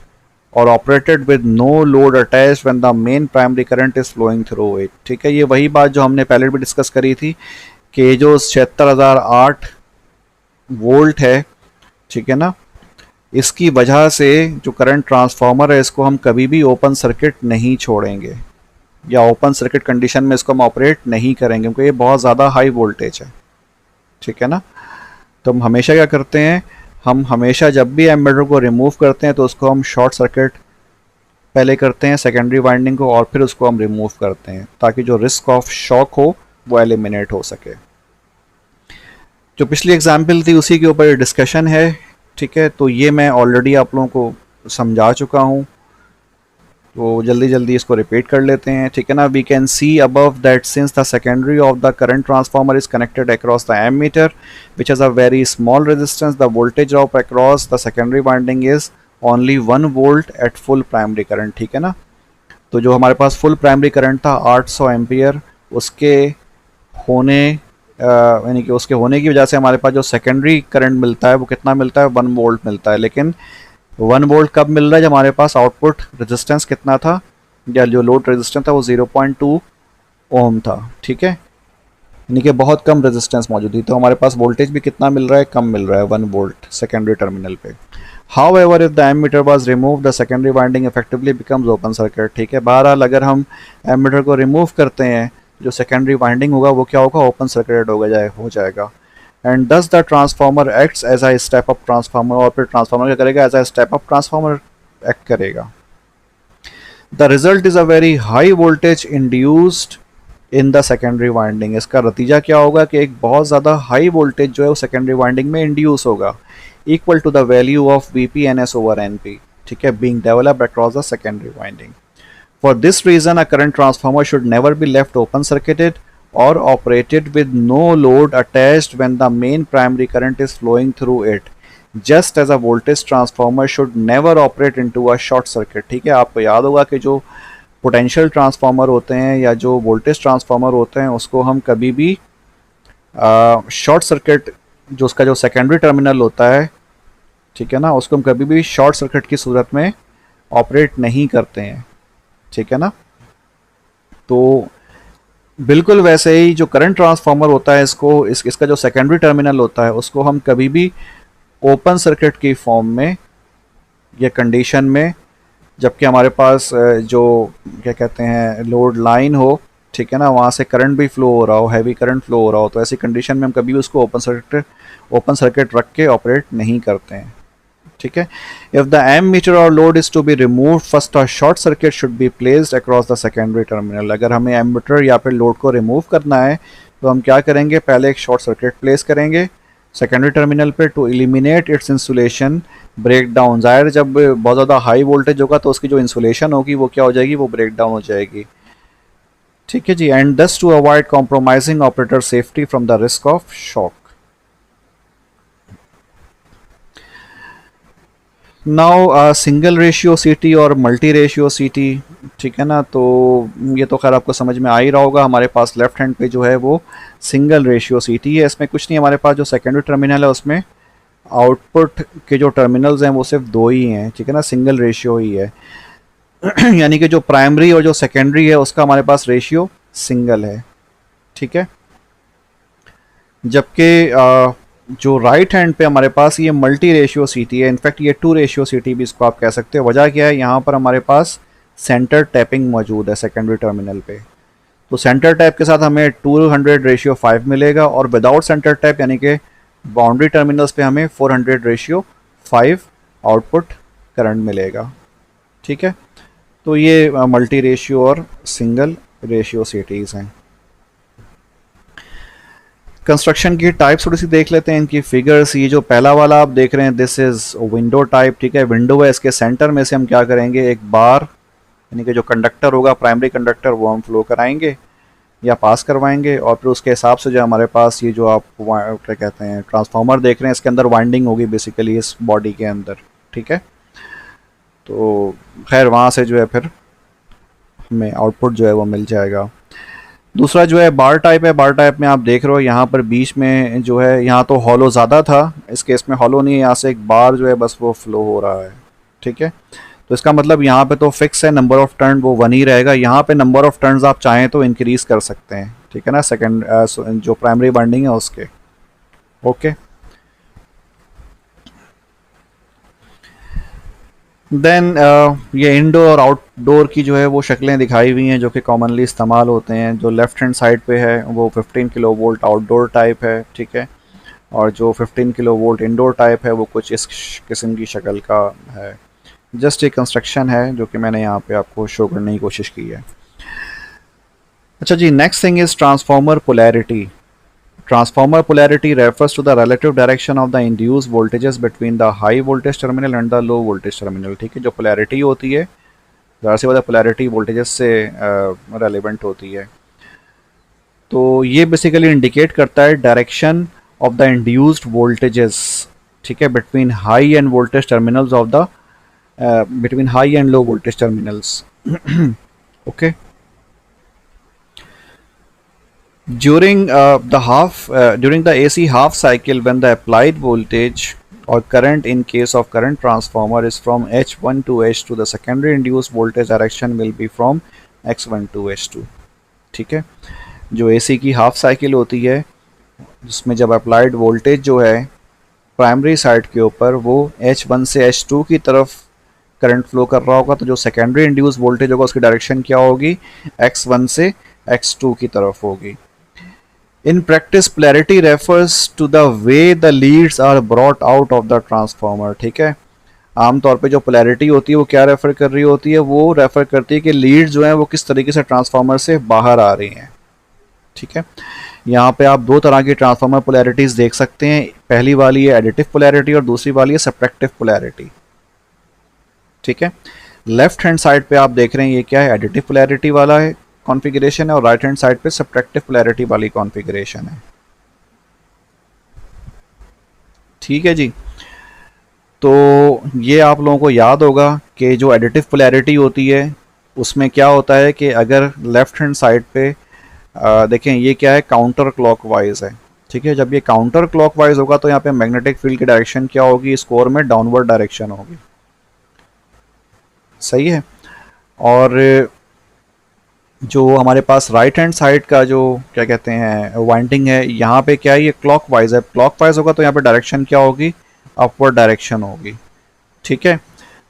A: or operated with no load attached when the main primary current is flowing through it, ठीक है। ये वही बात जो हमने पहले भी discuss करी थी कि जो 76,008 वोल्ट है, ठीक है ना, इसकी वजह से जो करंट ट्रांसफॉर्मर है इसको हम कभी भी ओपन सर्किट नहीं छोड़ेंगे, या ओपन सर्किट कंडीशन में इसको हम ऑपरेट नहीं करेंगे क्योंकि ये बहुत ज़्यादा हाई वोल्टेज है, ठीक है ना। तो हम हमेशा क्या करते हैं, हम हमेशा जब भी एमीटर को रिमूव करते हैं तो उसको हम शॉर्ट सर्किट पहले करते हैं सेकेंडरी वाइंडिंग को, और फिर उसको हम रिमूव करते हैं ताकि जो रिस्क ऑफ शॉक हो वो एलिमिनेट हो सके। जो पिछली एग्जाम्पल थी उसी के ऊपर डिस्कशन है, ठीक है। तो ये मैं ऑलरेडी आप लोगों को समझा चुका हूँ, तो जल्दी जल्दी इसको रिपीट कर लेते हैं, ठीक है ना। We can see above that since the secondary of the current transformer is connected across the ammeter which has a very small resistance, the voltage drop across the secondary winding is only 1 volt at full primary current, ठीक है ना। तो जो हमारे पास full primary current था 800 ampere, उसके होने यानी कि उसके होने की वजह से हमारे पास जो सेकेंडरी करंट मिलता है वो कितना मिलता है, 1 वोल्ट मिलता है। लेकिन 1 वोल्ट कब मिल रहा है, जब हमारे पास आउटपुट रेजिस्टेंस कितना था, या जो लोड रेजिस्टेंस था वो 0.2 ओम था, ठीक है। यानी कि बहुत कम रेजिस्टेंस मौजूद थी, तो हमारे पास वोल्टेज भी कितना मिल रहा है, कम मिल रहा है, 1 वोल्ट सेकेंडरी टर्मिनल पे। However, if the ammeter was removed, the secondary winding effectively becomes open circuit, ठीक है। बहरहाल अगर हम एमीटर को रिमूव करते हैं, जो सेकेंडरी वाइंडिंग होगा वो क्या होगा, ओपन सर्किटेड हो जाएगा। And thus the transformer acts as a step up transformer, और फिर ट्रांसफार्मर क्या करेगा, as a step up transformer act करेगा। The result is a very high voltage induced in the secondary winding. इसका नतीजा क्या होगा कि एक बहुत ज़्यादा हाई वोल्टेज जो है वो सेकेंडरी वाइंडिंग में इंड्यूस होगा, equal to the value of VPNS over NP, ठीक है, being developed across the secondary winding. For this reason, a current transformer should never be left open circuited or operated with no load attached when the main primary current is flowing through it. Just as a voltage transformer should never operate into a short circuit, ठीक है। आपको याद होगा कि जो potential transformer होते हैं या जो वोल्टेज ट्रांसफार्मर होते हैं उसको हम कभी भी शॉर्ट सर्किट, जो उसका जो सेकेंडरी टर्मिनल होता है, ठीक है ना, उसको हम कभी भी शॉर्ट सर्किट की सूरत में ऑपरेट नहीं करते हैं, ठीक है ना। तो बिल्कुल वैसे ही जो करंट ट्रांसफार्मर होता है, इसका जो सेकेंडरी टर्मिनल होता है उसको हम कभी भी ओपन सर्किट की फॉर्म में या कंडीशन में, जबकि हमारे पास जो क्या कहते हैं लोड लाइन हो, ठीक है ना, वहाँ से करंट भी फ्लो हो रहा हो, हैवी करंट फ्लो हो रहा हो, तो ऐसी कंडीशन में हम कभी भी उसको ओपन सर्किट रख के ऑपरेट नहीं करते हैं, ठीक है। इफ द एमीटर और load is to be removed, first a short circuit should be placed across the secondary terminal. अगर हमें एमीटर या फिर लोड को रिमूव करना है तो हम क्या करेंगे, पहले एक शॉर्ट सर्किट प्लेस करेंगे सेकेंडरी टर्मिनल पे to eliminate its insulation break down. ज़ाहिर जब बहुत ज़्यादा हाई वोल्टेज होगा तो उसकी जो इंसुलेशन होगी वो क्या हो जाएगी, वो ब्रेक डाउन हो जाएगी, ठीक है जी। And thus to avoid compromising operator safety from the risk of shock. Now single ratio CT और मल्टी रेशियो सीटी, ठीक है ना। तो ये तो खैर आपको समझ में आ ही रहा होगा, हमारे पास लेफ्ट हैंड पे जो है वो सिंगल रेशियो सीटी है। इसमें कुछ नहीं, हमारे पास जो सेकेंडरी टर्मिनल है उसमें आउटपुट के जो टर्मिनल्स हैं वो सिर्फ 2 ही हैं, ठीक है ना, सिंगल रेशियो ही है। यानी कि जो प्राइमरी और जो सेकेंडरी है उसका हमारे पास रेशियो सिंगल है, ठीक है। जबकि जो राइट हैंड पे हमारे पास ये मल्टी रेशियो सीटी है, इनफैक्ट ये 2 रेशियो सीटी भी इसको आप कह सकते हो। वजह क्या है, यहाँ पर हमारे पास सेंटर टैपिंग मौजूद है सेकेंडरी टर्मिनल पे, तो सेंटर टैप के साथ हमें 200/5 मिलेगा, और विदाउट सेंटर टैप यानी कि बाउंड्री टर्मिनल्स पे हमें 400/5 आउटपुट करंट मिलेगा, ठीक है। तो ये मल्टी रेशियो और सिंगल रेशियो सीटीज़ हैं। कंस्ट्रक्शन की टाइप थोड़ी सी देख लेते हैं, इनकी फिगर्स। ये जो पहला वाला आप देख रहे हैं दिस इज़ विंडो टाइप, ठीक है। विंडो है, इसके सेंटर में से हम क्या करेंगे, एक बार यानी कि जो कंडक्टर होगा प्राइमरी कंडक्टर वो हम फ्लो कराएंगे या पास करवाएंगे, और फिर उसके हिसाब से जो हमारे पास ये जो आप क्या कहते हैं ट्रांसफार्मर देख रहे हैं इसके अंदर वाइंडिंग होगी बेसिकली इस बॉडी के अंदर, ठीक है। तो खैर वहाँ से जो है फिर हमें आउटपुट जो है वो मिल जाएगा। दूसरा जो है बार टाइप है। बार टाइप में आप देख रहे हो यहाँ पर बीच में जो है, यहाँ तो हॉलो ज़्यादा था, इस केस में हॉलो नहीं है, यहाँ से एक बार जो है बस वो फ्लो हो रहा है, ठीक है। तो इसका मतलब यहाँ पे तो फिक्स है, नंबर ऑफ टर्न वो 1 ही रहेगा। यहाँ पे नंबर ऑफ टर्न्स आप चाहें तो इंक्रीज कर सकते हैं, ठीक है ना, सेकंड जो प्राइमरी वाइंडिंग है उसके, ओके। देन ये इंडोर और आउटडोर की जो है वो शक्लें दिखाई हुई हैं जो कि कॉमनली इस्तेमाल होते हैं। जो लेफ़्ट हैंड साइड पे है वो 15 किलो वोल्ट आउटडोर टाइप है, ठीक है, और जो 15 किलो वोल्ट इंडोर टाइप है वो कुछ इस किस्म की शक्ल का है। जस्ट एक कंस्ट्रक्शन है जो कि मैंने यहाँ पे आपको शो करने की कोशिश की है। अच्छा जी, next thing is transformer polarity. Transformer polarity refers to the relative direction of the induced voltages between the high voltage terminal and the low voltage terminal। ठीक है, जो polarity होती है, ज़ाहिर सी बात है polarity voltages से relevant होती है। तो ये बेसिकली इंडिकेट करता है direction of the induced voltages, ठीक है, between high end voltage terminals of the between high and low voltage terminals। okay, during the AC half cycle, when the applied voltage or current in case of current transformer is from H1 to H2, the secondary induced voltage direction will be from X1 to H2। ठीक है, जो AC की half cycle होती है जिसमें जब applied voltage जो है प्राइमरी साइड के ऊपर वो H1 से H2 की तरफ करंट फ्लो कर रहा होगा, तो जो सेकेंडरी इंड्यूस वोल्टेज होगा उसकी डायरेक्शन क्या होगी, X1 से X2 की तरफ होगी। In practice polarity refers to the way the leads are brought out of the transformer. ठीक है, आमतौर पे जो पोलैरिटी होती है वो क्या रेफर कर रही होती है, वो रेफर करती है कि लीड्स जो हैं वो किस तरीके से ट्रांसफार्मर से बाहर आ रही हैं। ठीक है, यहाँ पे आप दो तरह की ट्रांसफार्मर पोलैरिटीज़ देख सकते हैं। पहली वाली है एडिटिव पोलैरिटी और दूसरी वाली है सब्ट्रैक्टिव पोलैरिटी। ठीक है, लेफ्ट हैंड साइड पे आप देख रहे हैं ये क्या है, एडिटिव पोलैरिटी वाला है कॉन्फ़िगरेशन है, और राइट हैंड साइड पे सब्ट्रैक्टिव पोलैरिटी वाली कॉन्फ़िगरेशन है। ठीक है जी, तो ये आप लोगों को याद होगा कि जो एडिटिव पोलैरिटी होती है उसमें क्या होता है कि अगर लेफ्ट हैंड साइड पे देखें ये क्या है, काउंटर क्लॉकवाइज है। ठीक है, जब ये काउंटर क्लॉकवाइज होगा तो यहाँ पे मैग्नेटिक फील्ड की डायरेक्शन क्या होगी, इस कोर में डाउनवर्ड डायरेक्शन होगी। सही है, और जो हमारे पास राइट हैंड साइड का जो क्या कहते हैं वाइंडिंग है, यहाँ पे क्या है, ये क्लॉकवाइज है। क्लॉकवाइज होगा तो यहाँ पे डायरेक्शन क्या होगी, अपवर्ड डायरेक्शन होगी। ठीक है,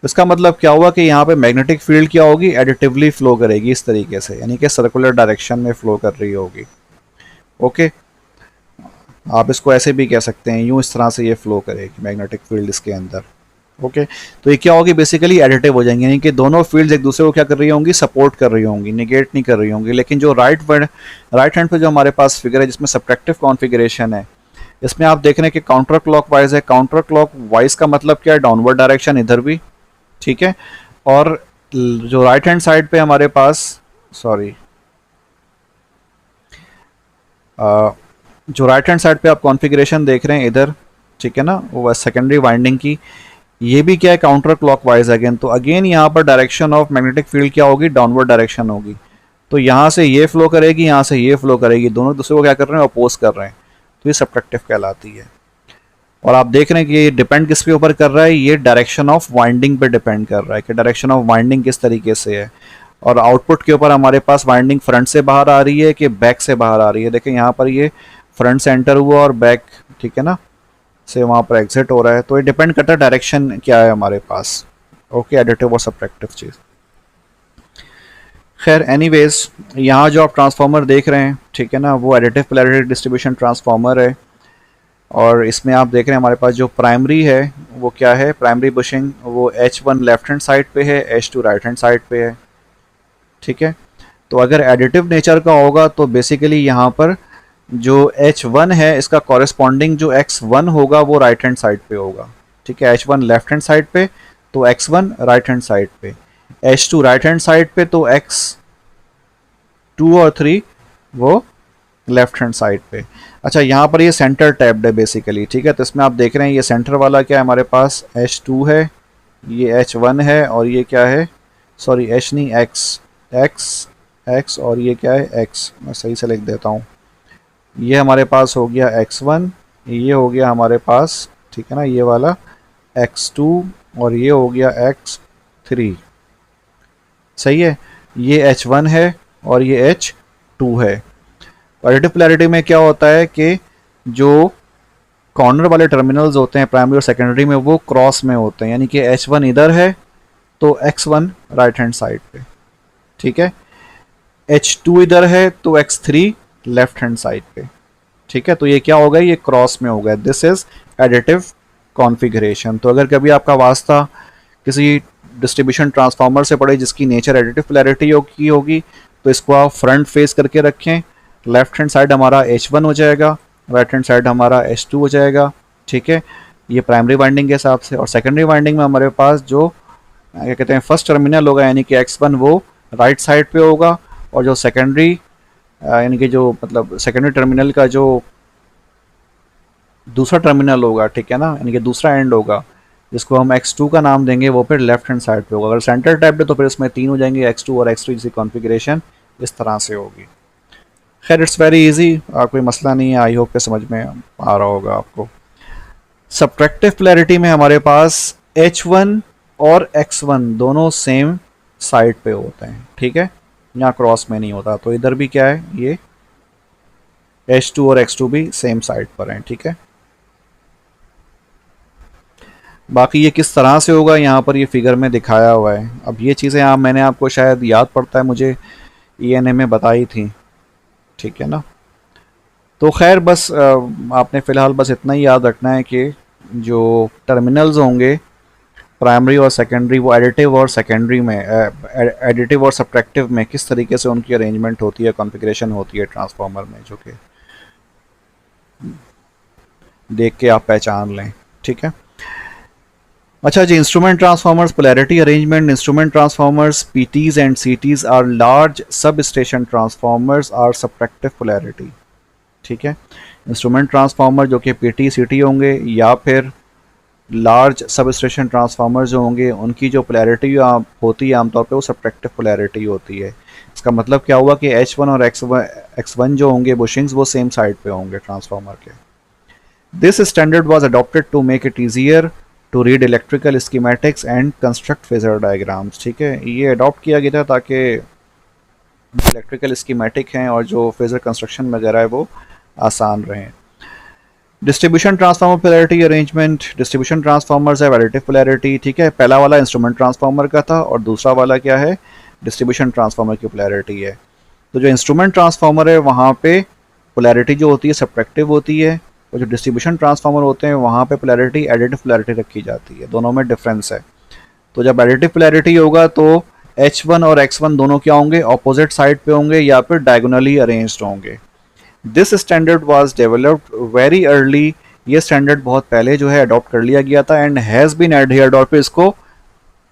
A: इसका मतलब क्या हुआ कि यहाँ पे मैग्नेटिक फील्ड क्या होगी, एडिटिवली फ्लो करेगी इस तरीके से, यानी कि सर्कुलर डायरेक्शन में फ्लो कर रही होगी। ओके, आप इसको ऐसे भी कह सकते हैं, यूँ इस तरह से ये फ्लो करेगी मैग्नेटिक फील्ड इसके अंदर। ओके, तो ये क्या होगी, बेसिकली एडिटिव हो जाएंगे, यानी कि दोनों फील्ड्स एक दूसरे को क्या कर रही होंगी, सपोर्ट कर रही होंगी, निगेट नहीं कर रही होंगी। लेकिन जो राइट हैंड पे जो हमारे पास फिगर है जिसमें सब्ट्रैक्टिव कॉन्फ़िगरेशन है, इसमें आप देख रहे हैं कि काउंटर क्लॉकवाइज है। काउंटर क्लॉकवाइज का मतलब क्या है, डाउनवर्ड डायरेक्शन इधर भी। ठीक है, और जो राइट हैंड साइड पे हमारे पास सॉरी जो राइट हैंड साइड पे आप कॉन्फ़िगरेशन देख रहे हैं इधर, ठीक है ना, वो सेकेंडरी वाइंडिंग की, ये भी क्या है, काउंटर क्लॉकवाइज अगेन। तो अगेन यहाँ पर डायरेक्शन ऑफ मैग्नेटिक फील्ड क्या होगी, डाउनवर्ड डायरेक्शन होगी। तो यहाँ से ये फ्लो करेगी, यहाँ से ये फ्लो करेगी, दोनों दूसरे को क्या कर रहे हैं, अपोज कर रहे हैं, तो ये सब्ट्रैक्टिव कहलाती है। और आप देख रहे हैं कि ये डिपेंड किस पे ऊपर कर रहा है, ये डायरेक्शन ऑफ वाइंडिंग पे डिपेंड कर रहा है कि डायरेक्शन ऑफ वाइंडिंग किस तरीके से है। और आउटपुट के ऊपर हमारे पास वाइंडिंग फ्रंट से बाहर आ रही है कि बैक से बाहर आ रही है। देखें यहाँ पर ये फ्रंट से एंटर हुआ और बैक, ठीक है ना, से वहाँ पर एग्जिट हो रहा है। तो ये डिपेंड करता है डायरेक्शन क्या है हमारे पास। ओके, एडिटिव और सब्ट्रैक्टिव चीज़। खैर एनीवेज, यहाँ जो आप ट्रांसफार्मर देख रहे हैं, ठीक है ना, वो एडिटिव पोलैरिटी डिस्ट्रीब्यूशन ट्रांसफार्मर है। और इसमें आप देख रहे हैं हमारे पास जो प्राइमरी है वो क्या है, प्राइमरी बुशिंग वो H1 लेफ्ट हैंड साइड पे है, H2 राइट हैंड साइड पे है। ठीक है, तो अगर एडिटिव नेचर का होगा तो बेसिकली यहाँ पर जो H1 है इसका कॉरेस्पॉन्डिंग जो X1 होगा वो राइट हैंड साइड पे होगा। ठीक है, H1 लेफ्ट हैंड साइड पे तो X1 राइट हैंड साइड पे, H2 राइट हैंड साइड पे तो X2 और 3 वो लेफ्ट हैंड साइड पे। अच्छा, यहाँ पर ये सेंटर टैब्ड है बेसिकली। ठीक है, तो इसमें आप देख रहे हैं ये सेंटर वाला क्या है हमारे पास, H2 है, ये H1 है, और ये क्या है, सॉरी H नहीं X और ये क्या है X, मैं सही से लिख देता हूँ। ये हमारे पास हो गया X1, ये हो गया हमारे पास, ठीक है ना, ये वाला X2, और ये हो गया X3। सही है, ये H1 है और ये H2 है। एडिटिव पोलैरिटी में क्या होता है कि जो कॉर्नर वाले टर्मिनल्स होते हैं प्राइमरी और सेकेंडरी में वो क्रॉस में होते हैं, यानी कि H1 इधर है तो x1 राइट हैंड साइड पे, ठीक है। H2 इधर है तो x3 लेफ्ट हैंड साइड पे, ठीक है। तो ये क्या हो गया, ये क्रॉस में हो गया। This is additive configuration. तो अगर कभी आपका वास्ता किसी डिस्ट्रीब्यूशन ट्रांसफार्मर से पड़े जिसकी नेचर एडिटिव पोलैरिटी की होगी, तो इसको आप फ्रंट फेस करके रखें। लेफ्ट हैंड साइड हमारा H1 हो जाएगा, राइट हैंड साइड हमारा H2 हो जाएगा, ठीक है। ये प्राइमरी वाइंडिंग के हिसाब से। और सेकेंडरी वाइंडिंग में हमारे पास जो क्या कहते हैं फर्स्ट टर्मिनल होगा, यानी कि x1 वो राइट साइड पे होगा, और जो सेकेंडरी यानी कि जो मतलब सेकेंडरी टर्मिनल का जो दूसरा टर्मिनल होगा, ठीक है ना, यानी कि दूसरा एंड होगा, जिसको हम x2 का नाम देंगे, वो फिर लेफ्ट हैंड साइड पे होगा। अगर सेंटर टैप्ड है तो फिर इसमें 3 हो जाएंगे, x2 और x3 जैसी कॉन्फ़िगरेशन इस तरह से होगी। खैर इट्स वेरी इजी, कोई मसला नहीं है। आई होप के समझ में आ रहा होगा आपको। सब्ट्रैक्टिव पोलैरिटी में हमारे पास H1 और x1 दोनों सेम साइड पे होते हैं, ठीक है, यहाँ क्रॉस में नहीं होता। तो इधर भी क्या है, ये H2 और x2 भी सेम साइड पर हैं, ठीक है। बाकी ये किस तरह से होगा यहाँ पर ये फिगर में दिखाया हुआ है। अब ये चीज़ें मैंने आपको शायद याद पड़ता है, मुझे ENA में बताई थी, ठीक है ना। तो खैर बस आपने फ़िलहाल बस इतना ही याद रखना है कि जो टर्मिनल्स होंगे प्राइमरी और सेकेंडरी, वो एडिटिव और सेकेंडरी में एडिटिव और सब्ट्रैक्टिव में किस तरीके से उनकी अरेंजमेंट होती है, कॉन्फ़िगरेशन होती है ट्रांसफार्मर में, जो कि देख के आप पहचान लें, ठीक है। अच्छा जी, instrument transformers polarity arrangement. Instrument transformers PTs and CTs are large sub station transformers are subtractive polarity, ठीक है। इंस्ट्रूमेंट ट्रांसफार्मर जो कि PT CT होंगे, या फिर लार्ज सब स्टेशन ट्रांसफार्मर जो होंगे, उनकी जो पोलैरिटी होती है आमतौर पे वो सब्ट्रैक्टिव पोलैरिटी होती है। इसका मतलब क्या हुआ कि H1 और X1 जो होंगे बुशिंग्स, वो सेम साइड पे होंगे ट्रांसफार्मर के। This standard was adopted to make it easier to read electrical schematics and construct phasor diagrams, ठीक है। ये अडॉप्ट किया गया था ताकि इलेक्ट्रिकल स्कीमेटिक हैं और जो फेजर कंस्ट्रक्शन वगैरह है वो आसान रहें। Distribution transformer polarity arrangement. Distribution transformers है एडिटिव पोलैरिटी, ठीक है। पहला वाला इंस्ट्रूमेंट ट्रांसफार्मर का था और दूसरा वाला क्या है, डिस्ट्रीब्यूशन ट्रांसफार्मर की पोलैरिटी है। तो जो इंस्ट्रूमेंट ट्रांसफार्मर है वहाँ पे पोलैरिटी जो होती है सब्ट्रैक्टिव होती है, और जो डिस्ट्रीब्यूशन ट्रांसफार्मर होते हैं वहाँ पे पोलैरिटी एडिटिव पोलैरिटी रखी जाती है। दोनों में डिफरेंस है। तो जब एडिटिव पोलैरिटी होगा तो H1 और X1 दोनों क्या होंगे, ऑपोजिट साइड पे होंगे या फिर डायगोनली अरेंज्ड होंगे। This standard was developed very early. ये स्टैंडर्ड बहुत पहले जो है अडॉप्ट कर लिया गया था, एंड हैज़ बीन एडहियर्ड, और फिर इसको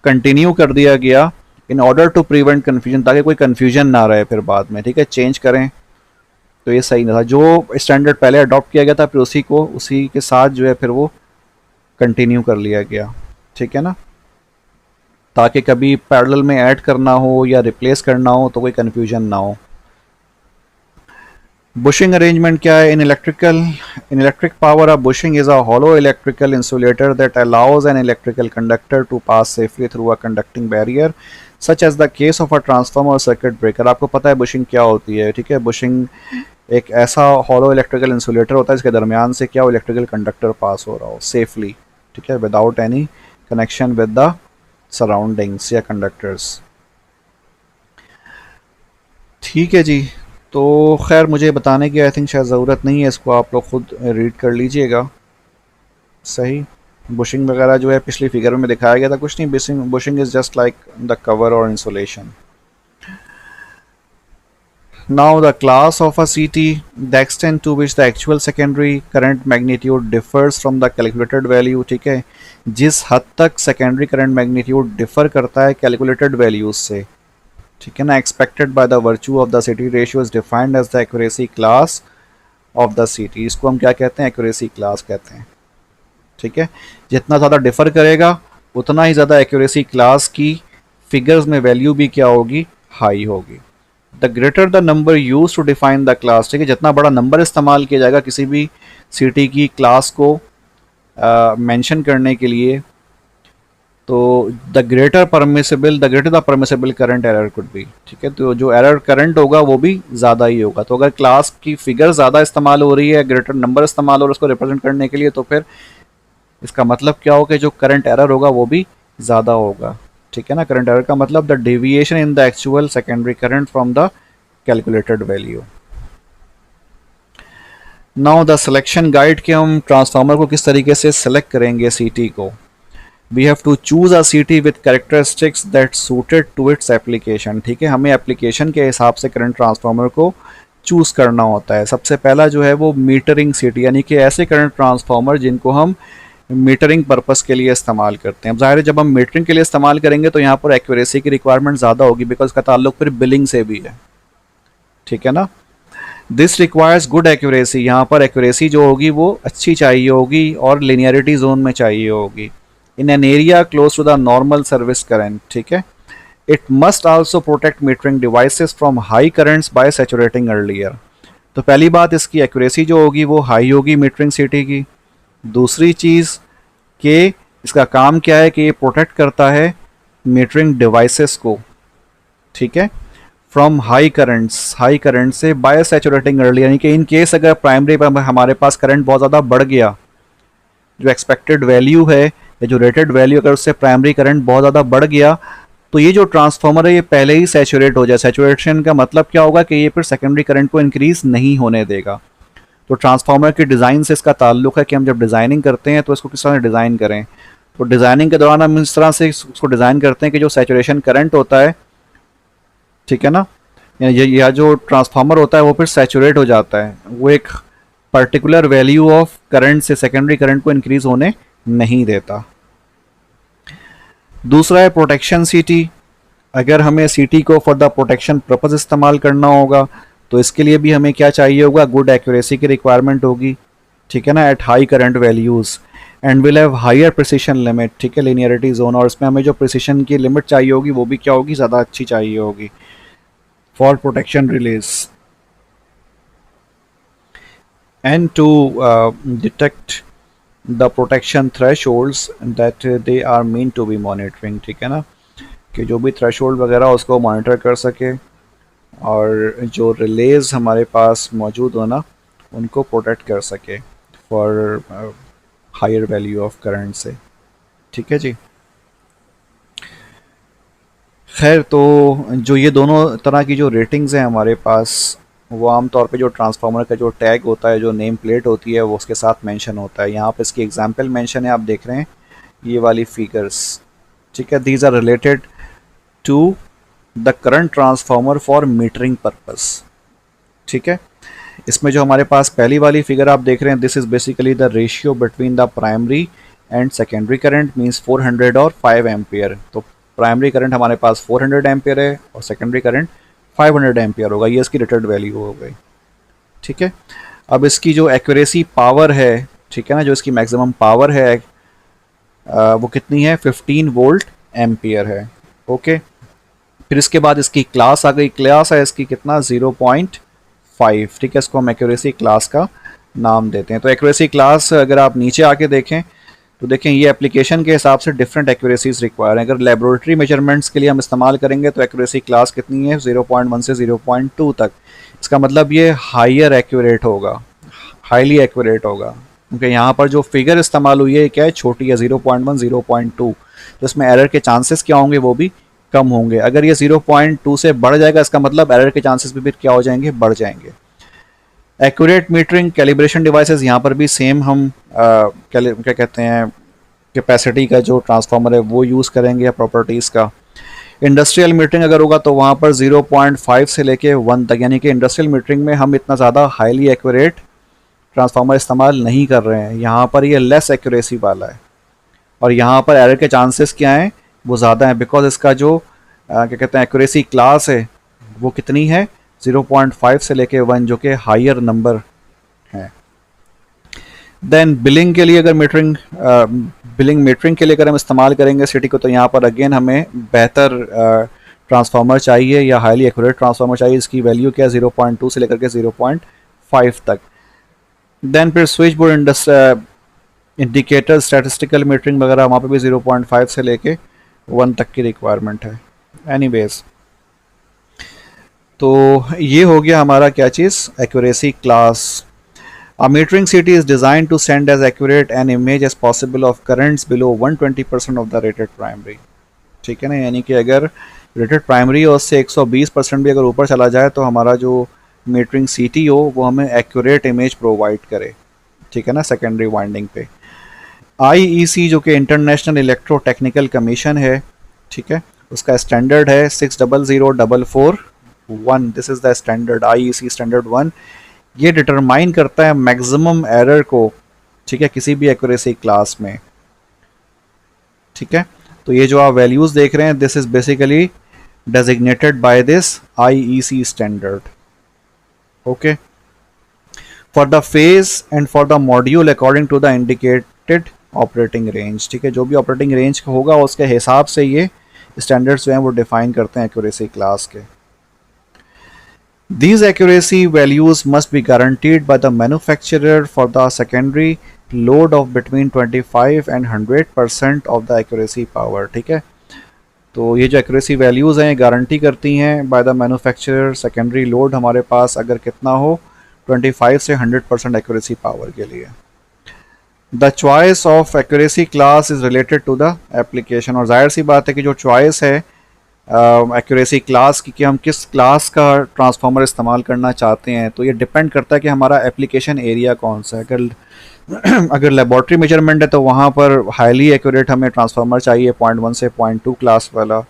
A: कंटिन्यू कर दिया गया in order to prevent confusion, ताकि कोई कन्फ्यूजन ना रहे फिर बाद में, ठीक है, चेंज करें तो ये सही नहीं था। जो स्टैंडर्ड पहले अडॉप्ट किया गया था फिर उसी के साथ जो है फिर वो कंटिन्यू कर लिया गया, ठीक है ना, ताकि कभी पैरेलल में ऐड करना हो या रिप्लेस करना हो तो कोई कन्फ्यूजन ना हो। बुशिंग अरेंजमेंट क्या है, in electric power, a bushing is a hollow electrical insulator that allows an electrical conductor to pass safely through a conducting barrier such as the case of a transformer और circuit breaker. आपको पता है bushing क्या होती है, ठीक है। Bushing एक ऐसा हॉलो इलेक्ट्रिकल इंसुलेटर होता है जिसके दरमियान से क्या इलेक्ट्रिकल कंडक्टर पास हो रहा हो सेफली, ठीक है, without any connection with the surroundings या कंडक्टर्स, ठीक है जी। तो खैर मुझे बताने की आई थिंक शायद ज़रूरत नहीं है, इसको आप लोग खुद रीड कर लीजिएगा, सही। बुशिंग वगैरह जो है पिछली फिगर में दिखाया गया था, कुछ नहीं। Bushing is just like the cover और insulation. Now the class of a CT, the extent to which the actual secondary current magnitude differs from the calculated value, ठीक है, जिस हद तक secondary current magnitude differ करता है calculated values से, ठीक है ना, expected by the virtue of the CT ratio is defined as the accuracy class of the CT। इसको हम क्या कहते हैं, accuracy class कहते हैं, ठीक है। जितना ज़्यादा डिफ़र करेगा उतना ही ज़्यादा accuracy class की फिगर्स में वैल्यू भी क्या होगी, हाई होगी। The greater the number use to define the class, ठीक है, जितना बड़ा नंबर इस्तेमाल किया जाएगा किसी भी सिटी की क्लास को मेंशन करने के लिए, तो the greater the permissible current error could be, ठीक है। तो जो एरर करंट होगा वो भी ज़्यादा ही होगा। तो अगर क्लास की फिगर ज़्यादा इस्तेमाल हो रही है, ग्रेटर नंबर इस्तेमाल हो रहा है उसको रिप्रेजेंट करने के लिए, तो फिर इसका मतलब क्या होगा कि जो करंट एरर होगा वो भी ज़्यादा होगा, ठीक है ना। करंट एरर का मतलब the deviation in the actual secondary current from the calculated value. Now the selection guide के हम ट्रांसफार्मर को किस तरीके से सेलेक्ट करेंगे सीटी को। We have to choose a CT with characteristics that suited to its application. ठीक है, हमें एप्लीकेशन के हिसाब से करंट ट्रांसफार्मर को चूज करना होता है। सबसे पहला जो है वो मीटरिंग सीटी, यानी कि ऐसे करंट ट्रांसफार्मर जिनको हम मीटरिंग पर्पस के लिए इस्तेमाल करते हैं। अब ज़ाहिर है जब हम मीटरिंग के लिए इस्तेमाल करेंगे तो यहाँ पर एक्यूरेसी की रिक्वायरमेंट ज़्यादा होगी, बिकॉज का ताल्लुक फिर बिलिंग से भी है। ठीक है ना। दिस रिक्वायर्स गुड एक्यूरेसी, यहाँ पर एक्यूरेसी जो होगी वो अच्छी चाहिए होगी और लिनियरिटी जोन में चाहिए होगी। In an area close to the normal service current. ठीक है। It must also protect metering devices from high currents by saturating earlier. तो पहली बात, इसकी एक्यूरेसी जो होगी वो हाई होगी मीटरिंग सीटी की। दूसरी चीज़ कि इसका काम क्या है कि ये प्रोटेक्ट करता है मीटरिंग डिवाइसेस को। ठीक है, फ्रॉम हाई करंट से बाय सैचुरेटिंग अर्ली, यानी कि इन केस अगर प्राइमरी पर हमारे पास करंट बहुत ज़्यादा बढ़ गया, जो एक्सपेक्टेड वैल्यू है या जो रेटेड वैल्यू अगर उससे प्राइमरी करंट बहुत ज़्यादा बढ़ गया तो ये जो ट्रांसफार्मर है ये पहले ही सैचुरेट हो जाए। सैचुरेशन का मतलब क्या होगा कि ये फिर सेकेंडरी करंट को इंक्रीज नहीं होने देगा। तो ट्रांसफार्मर की डिज़ाइन से इसका ताल्लुक है कि हम जब डिज़ाइनिंग करते हैं तो इसको किस तरह डिज़ाइन करें। तो डिज़ाइनिंग के दौरान हम इस तरह से उसको डिज़ाइन करते हैं कि जो सैचुरेशन करंट होता है, ठीक है ना, या जो ट्रांसफार्मर होता है वो फिर सैचुरेट हो जाता है, वो एक पर्टिकुलर वैल्यू ऑफ करंट से सेकेंडरी करंट को इंक्रीज होने नहीं देता। दूसरा है प्रोटेक्शन सीटी। अगर हमें सीटी को फॉर द प्रोटेक्शन पर्पज इस्तेमाल करना होगा तो इसके लिए भी हमें क्या चाहिए होगा, गुड एक्यूरेसी की रिक्वायरमेंट होगी। ठीक है ना, at high current values and will have higher precision limit. ठीक है, लिनियरिटी जोन, और इसमें हमें जो प्रिसिशन की लिमिट चाहिए होगी वो भी क्या होगी, ज़्यादा अच्छी चाहिए होगी for protection relays. And to detect the protection thresholds that they are mean to be monitoring. ठीक है ना, कि जो भी थ्रेशोल्ड वगैरह उसको मॉनिटर कर सके और जो रिलेज हमारे पास मौजूद हो ना उनको प्रोटेक्ट कर सके for higher value of current से। ठीक है जी। खैर, तो जो ये दोनों तरह की जो रेटिंग्स हैं हमारे पास, वो आमतौर पे जो ट्रांसफार्मर का जो टैग होता है, जो नेम प्लेट होती है, वो उसके साथ मेंशन होता है। यहाँ पे इसकी एग्जांपल मेंशन है, आप देख रहे हैं ये वाली फिगर्स। ठीक है, these are related to the current transformer for metering purpose. ठीक है, इसमें जो हमारे पास पहली वाली फिगर आप देख रहे हैं, this is basically the ratio between the primary and secondary current, means 400 और 5 एम्पियर। तो प्राइमरी करंट हमारे पास 400 एम्पियर है और सेकेंडरी करंट 500 एम्पियर होगा, ये इसकी रेटेड वैल्यू हो गई। ठीक है, अब इसकी जो एक्यूरेसी पावर है, ठीक है ना, जो इसकी मैक्सिमम पावर है वो कितनी है, 15 वोल्ट एम्पियर है। ओके, फिर इसके बाद इसकी क्लास आ गई। क्लास है इसकी कितना, 0.5। ठीक है, इसको हम एक्यूरेसी क्लास का नाम देते हैं। तो एक्यूरेसी क्लास अगर आप नीचे आके देखें तो देखें ये एप्लीकेशन के हिसाब से डिफरेंट एक्यूरेसीज रिक्वायर हैं। अगर लेबोरेटरी मेजरमेंट्स के लिए हम इस्तेमाल करेंगे तो एक्यूरेसी क्लास कितनी है, 0.1 से 0.2 तक। इसका मतलब ये हायर एक्यूरेट होगा, हाईली एक्यूरेट होगा, क्योंकि यहाँ पर जो फिगर इस्तेमाल हुई है क्या है, छोटी है, 0.1 0.2। तो इसमें एरर के चांसेस क्या होंगे, वो भी कम होंगे। अगर ये 0.2 से बढ़ जाएगा इसका मतलब एरर के चांसेस भी क्या हो जाएंगे, बढ़ जाएंगे। एक्यूरेट मीटरिंग कैलिब्रेशन डिवाइसेस, यहाँ पर भी सेम हम क्या कहते हैं, कैपेसिटी का जो ट्रांसफार्मर है वो यूज़ करेंगे या प्रॉपर्टीज़ का। इंडस्ट्रियल मीटरिंग अगर होगा तो वहाँ पर 0.5 से लेके 1 तक, यानी कि इंडस्ट्रियल मीटरिंग में हम इतना ज़्यादा हाईली एक्यूरेट ट्रांसफार्मर इस्तेमाल नहीं कर रहे हैं। यहाँ पर ये लेस एक्यूरेसी वाला है और यहाँ पर एरर के चांसेस क्या हैं, वो ज़्यादा हैं, बिकॉज इसका जो क्या कहते हैं एक्यूरेसी क्लास है वो कितनी है, 0.5 से लेके 1, जो कि हायर नंबर है। देन बिलिंग के लिए अगर मीटरिंग के लिए अगर हम इस्तेमाल करेंगे सिटी को, तो यहाँ पर अगेन हमें बेहतर ट्रांसफार्मर चाहिए या हाईली एक्यूरेट ट्रांसफार्मर चाहिए। इसकी वैल्यू क्या है, 0.2 से लेकर के 0.5 तक। देन फिर switch board indicator statistical metering वगैरह, वहाँ पे भी 0.5 से लेके 1 तक की रिक्वायरमेंट है। एनीवेज, तो ये हो गया हमारा क्या चीज़, accuracy class. A metering CT is designed to send as accurate an image as possible of currents below 120% of the rated primary. ठीक है ना, यानी कि अगर रेटेड प्राइमरी और उससे 120% भी अगर ऊपर चला जाए तो हमारा जो मीटरिंग सीटी हो वो हमें एक्यूरेट इमेज प्रोवाइड करे, ठीक है ना, सेकेंडरी वाइंडिंग पे। आईईसी जो कि इंटरनेशनल इलेक्ट्रो टेक्निकल कमीशन है, ठीक है, उसका स्टैंडर्ड है 600441। This is the standard, IEC standard 1। ये डिटरमाइन करता है मैक्सिमम एरर को, ठीक है, किसी भी एक्यूरेसी क्लास में, ठीक है। तो ये जो आप वैल्यूज़ देख रहे हैं, this is basically designated by this IEC standard. Okay. For the phase and for the module according to the indicated operating range, ठीक है, जो भी ऑपरेटिंग रेंज होगा उसके हिसाब से ये स्टैंडर्ड्स जो हैं वो डिफाइन करते हैं एक्यूरेसी क्लास के। These accuracy values must be guaranteed by the manufacturer for the secondary load of between 25 and 100% of the accuracy power, ठीक है। तो ये जो एक्यूरेसी वैल्यूज़ हैं गारंटी करती हैं by the manufacturer secondary load हमारे पास अगर कितना हो 25 से 100% एक्यूरेसी पावर के लिए। The choice of accuracy class is related to the application, और जाहिर सी बात है कि जो चॉइस है एक्यूरेसी क्लास की कि हम किस क्लास का ट्रांसफार्मर इस्तेमाल करना चाहते हैं, तो ये डिपेंड करता है कि हमारा एप्लीकेशन एरिया कौन सा है। अगर लेबॉर्ट्री मेजरमेंट है तो वहाँ पर हाईली एक्यूरेट हमें ट्रांसफार्मर चाहिए 0.1 से 0.2 क्लास वाला।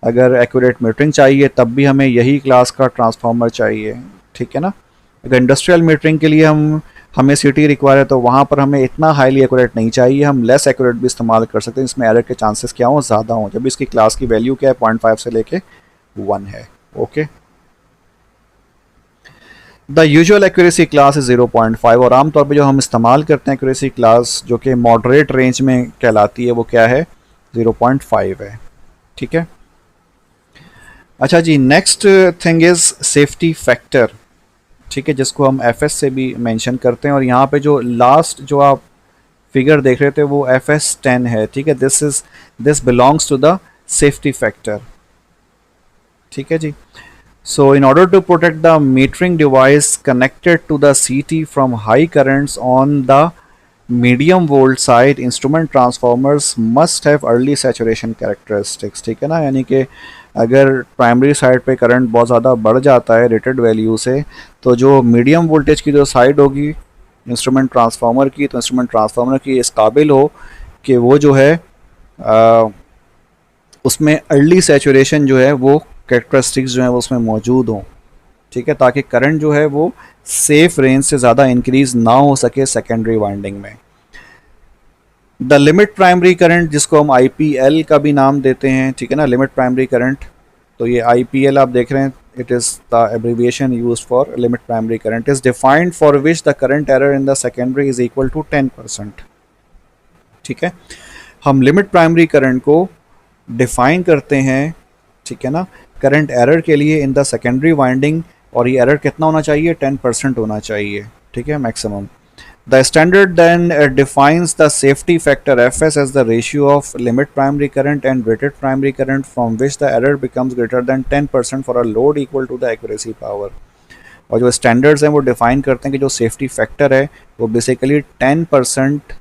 A: अगर एक्यूरेट मीटरिंग चाहिए तब भी हमें यही क्लास का ट्रांसफार्मर चाहिए, ठीक है ना। अगर इंडस्ट्रियल मीटरिंग के लिए हमें सिटी रिक्वायर है तो वहाँ पर हमें इतना हाईली एक्यूरेट नहीं चाहिए, हम लेस एक्यूरेट भी इस्तेमाल कर सकते हैं, इसमें एरर के चांसेस क्या हों, ज़्यादा हों, जब इसकी क्लास की वैल्यू क्या है 0.5 से लेके 1 है। Okay, the usual accuracy class is 0.5, और आमतौर पर जो हम इस्तेमाल करते हैं एक्यूरेसी क्लास जो कि मॉडरेट रेंज में कहलाती है वो क्या है, 0.5 है, ठीक है। अच्छा जी, next thing is safety factor, ठीक है, जिसको हम FS से भी मेंशन करते हैं, और यहाँ पे जो लास्ट जो आप फिगर देख रहे थे वो FS10 है, ठीक है। This belongs to the safety factor, ठीक है जी। So in order to protect the metering device connected to the CT from high currents on the medium volt side, instrument transformers must have early saturation characteristics, ठीक है ना। यानी कि अगर primary side पे current बहुत ज़्यादा बढ़ जाता है रेटेड वैल्यू से, तो जो मीडियम वोल्टेज की जो साइड होगी इंस्ट्रूमेंट ट्रांसफार्मर की, तो इंस्ट्रूमेंट ट्रांसफार्मर की इस काबिल हो कि वो जो है उसमें अर्ली सैचुरेशन जो है वो कैरेक्टरिस्टिक्स जो है वो उसमें मौजूद हों, ठीक है, ताकि करंट जो है वो सेफ रेंज से ज़्यादा इंक्रीज ना हो सके सेकेंडरी वाइंडिंग में। द लिमिट प्राइमरी करंट, जिसको हम IPL का भी नाम देते हैं, ठीक है ना, लिमिट प्राइमरी करंट, तो ये IPL आप देख रहे हैं, it is the abbreviation use for limit primary current, is defined for which the current error in the secondary is equal to 10%, ठीक है। हम लिमिट प्राइमरी करंट को डिफाइन करते हैं, ठीक है ना, करंट एरर के लिए इन द सेकेंडरी वाइंडिंग, और ये एरर कितना होना चाहिए, 10% होना चाहिए, ठीक है, maximum. The standard then defines the safety factor FS as the ratio of limit primary current and rated primary current from which the error becomes greater than 10% for a load equal to the accuracy power. और जो standards हैं वो define करते हैं कि जो safety factor है वो बेसिकली 10%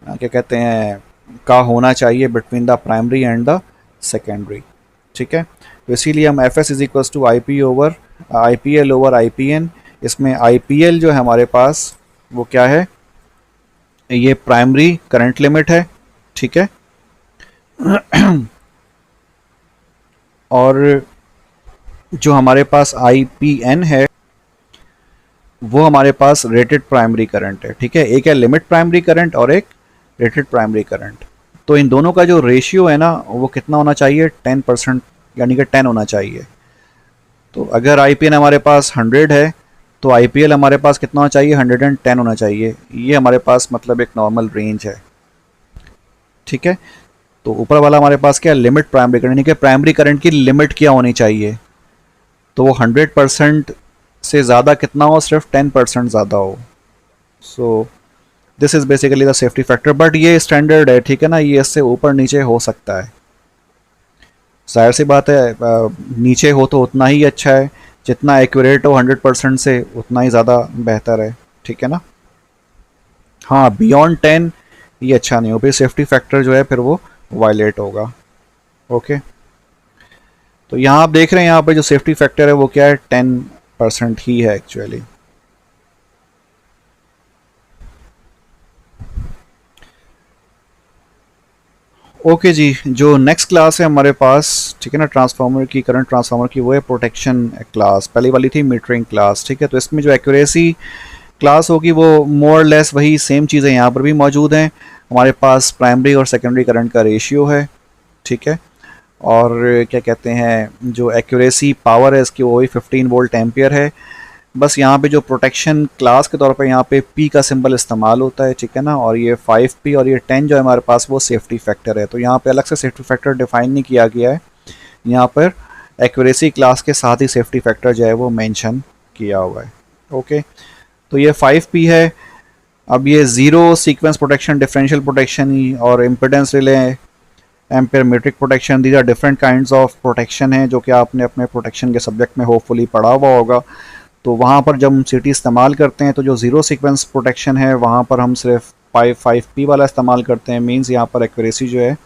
A: क्या कहते हैं का होना चाहिए between the primary and the secondary, ठीक है। तो इसीलिए हम FS is equals to IPL over IPN। इसमें IPL जो है हमारे पास वो क्या है, ये प्राइमरी करंट लिमिट है, ठीक है, और जो हमारे पास IPN है वो हमारे पास रेटेड प्राइमरी करंट है, ठीक है। एक है लिमिट प्राइमरी करंट और एक रेटेड प्राइमरी करंट, तो इन दोनों का जो रेशियो है ना वो कितना होना चाहिए, 10%, यानी कि 10 होना चाहिए। तो अगर IPN हमारे पास 100 है तो IPL हमारे पास कितना होना चाहिए, 110 होना चाहिए। ये हमारे पास मतलब एक नॉर्मल रेंज है, ठीक है। तो ऊपर वाला हमारे पास क्या, लिमिट प्राइमरी करंट, यानी कि प्राइमरी करंट की लिमिट क्या होनी चाहिए, तो वो 100% से ज़्यादा कितना हो, सिर्फ 10% ज़्यादा हो। So this is basically the safety factor, but ये स्टैंडर्ड है, ठीक है ना, ये इससे ऊपर नीचे हो सकता है, जाहिर सी बात है, नीचे हो तो उतना ही अच्छा है, जितना एक्यूरेट हो 100% से उतना ही ज़्यादा बेहतर है, ठीक है ना। हाँ, बियॉन्ड 10 ये अच्छा नहीं हो, फिर सेफ्टी फैक्टर जो है फिर वो वायलेट होगा। ओके, तो यहाँ आप देख रहे हैं यहाँ पे जो सेफ्टी फैक्टर है वो क्या है, 10% ही है एक्चुअली। ओके जी, जो नेक्स्ट क्लास है हमारे पास, ठीक है ना, ट्रांसफार्मर की, करंट ट्रांसफार्मर की, वो है प्रोटेक्शन क्लास। पहली वाली थी मीटरिंग क्लास, ठीक है। तो इसमें जो एक्यूरेसी क्लास होगी वो मोर लेस वही सेम चीज़ें यहाँ पर भी मौजूद हैं। हमारे पास प्राइमरी और सेकेंडरी करंट का रेशियो है, ठीक है। और क्या कहते हैं, जो एक्यूरेसी पावर है इसकी वो वही 15 वोल्ट एम्पियर है। बस यहाँ पे जो प्रोटेक्शन क्लास के तौर पे यहाँ पे P का सिंबल इस्तेमाल होता है, ठीक है ना। और ये 5P और ये 10 जो है हमारे पास वो सेफ्टी फैक्टर है। तो यहाँ पे अलग से सेफ्टी फैक्टर डिफाइन नहीं किया गया है, यहाँ पर एक्यूरेसी क्लास के साथ ही सेफ्टी फैक्टर जो है वो मेंशन किया हुआ है। ओके, तो ये 5P है। अब ये zero sequence protection, differential protection और impedance relay, ampere metric protection, these are different kinds of protection है जो कि आपने अपने प्रोटेक्शन के सब्जेक्ट में होपफुली पढ़ा हुआ होगा। तो वहाँ पर जब हम CT इस्तेमाल करते हैं तो जो ज़ीरो सीक्वेंस प्रोटेक्शन है वहाँ पर हम सिर्फ 5P वाला इस्तेमाल करते हैं। मींस यहाँ पर एक्यूरेसी जो है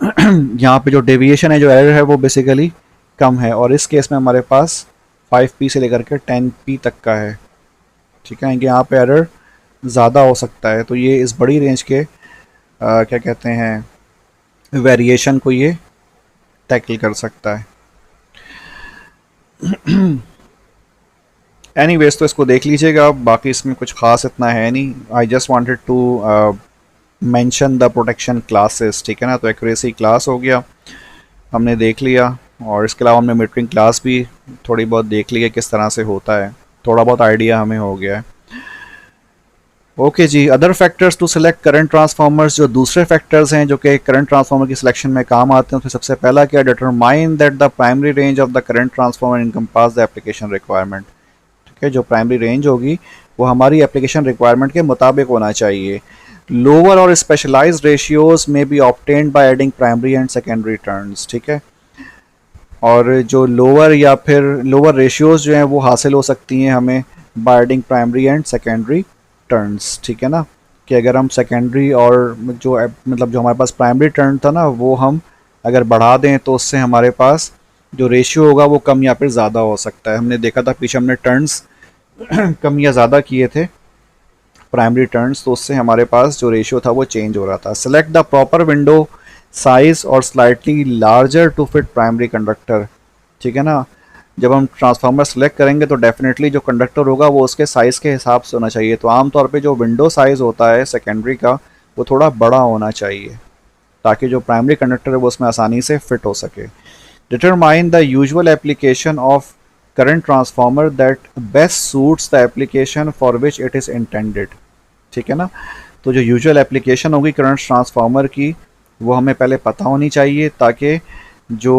A: यहाँ पे जो डेविएशन है, जो एरर है वो बेसिकली कम है। और इस केस में हमारे पास 5P से लेकर के 10P तक का है, ठीक है, कि यहाँ पे एरर ज़्यादा हो सकता है। तो ये इस बड़ी रेंज के क्या कहते हैं, वेरिएशन को ये टैकल कर सकता है। एनीवेज, तो इसको देख लीजिएगा, बाकी इसमें कुछ खास इतना है नहीं। I just wanted to mention the protection classes, ठीक है ना। तो एक्यूरेसी क्लास हो गया, हमने देख लिया। और इसके अलावा हमने मीटरिंग क्लास भी थोड़ी बहुत देख ली है किस तरह से होता है, थोड़ा बहुत आइडिया हमें हो गया है। ओके जी, other factors to select current transformers, जो दूसरे फैक्टर्स हैं जो कि करंट ट्रांसफार्मर की सिलेक्शन में काम आते हैं, उसमें सबसे पहला क्या, determine that the primary range of the current transformer encompass the application requirement, ठीक है। जो प्राइमरी रेंज होगी वो हमारी एप्लीकेशन रिक्वायरमेंट के मुताबिक होना चाहिए। लोअर और स्पेशलाइज्ड रेशियोज में B obtained by adding primary and secondary turns, ठीक है। और जो लोअर या फिर लोअर रेशियोज जो हैं वो हासिल हो सकती हैं हमें by adding primary and secondary turns, ठीक है ना। कि अगर हम सेकेंडरी और जो मतलब जो हमारे पास प्राइमरी टर्न था ना वो हम अगर बढ़ा दें तो उससे हमारे पास जो रेशियो होगा वो कम या फिर ज़्यादा हो सकता है। हमने देखा था पीछे हमने टर्न्स कम या ज़्यादा किए थे प्राइमरी टर्न्स, तो उससे हमारे पास जो रेशियो था वो चेंज हो रहा था। Select the proper window size और slightly larger to fit primary conductor, ठीक है ना। जब हम ट्रांसफार्मर सेलेक्ट करेंगे तो डेफिनेटली जो कंडक्टर होगा वो उसके साइज़ के हिसाब से होना चाहिए। तो आमतौर पे जो विंडो साइज़ होता है सेकेंडरी का वो थोड़ा बड़ा होना चाहिए ताकि जो प्राइमरी कंडक्टर है वो उसमें आसानी से फिट हो सके। Determine the usual application of current transformer that best suits the application for which it is intended, ठीक है ना। तो जो यूजुअल एप्लीकेशन होगी करंट ट्रांसफार्मर की वो हमें पहले पता होनी चाहिए ताकि जो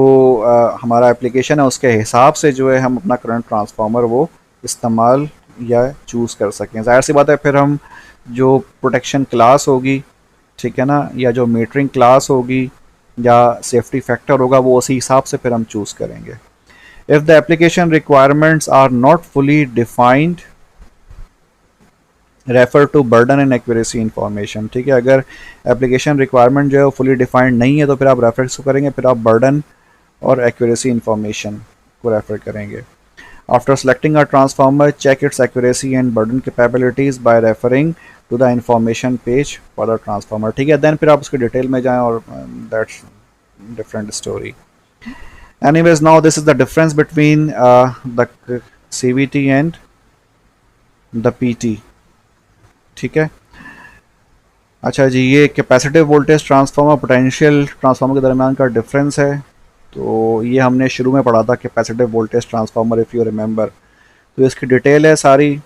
A: हमारा एप्लीकेशन है उसके हिसाब से जो है हम अपना करंट ट्रांसफार्मर वो इस्तेमाल या चूज़ कर सकें। ज़ाहिर सी बात है फिर हम जो प्रोटेक्शन क्लास होगी, ठीक है ना, या जो मीटरिंग क्लास होगी या सेफ्टी फैक्टर होगा वो उसी हिसाब से फिर हम चूज़ करेंगे। If the application requirements are not fully defined refer to burden and accuracy information, ठीक है। अगर एप्लीकेशन रिक्वायरमेंट जो है वो फुली डिफाइंड नहीं है तो फिर आप रेफर इसको करेंगे, फिर आप बर्डन और एक्यूरेसी इंफॉर्मेशन को रेफर करेंगे। After selecting a transformer check its accuracy and burden capabilities by referring to the information page for the transformer, ठीक है। देन फिर आप उसके डिटेल में जाएँ और that's different story. Anyways, now this is the difference between the CVT and the PT, ठीक है। अच्छा जी, ये capacitive voltage transformer potential transformer के दरमियान का डिफरेंस है। तो ये हमने शुरू में पढ़ा था capacitive voltage transformer, if you remember. तो इसकी डिटेल है सारी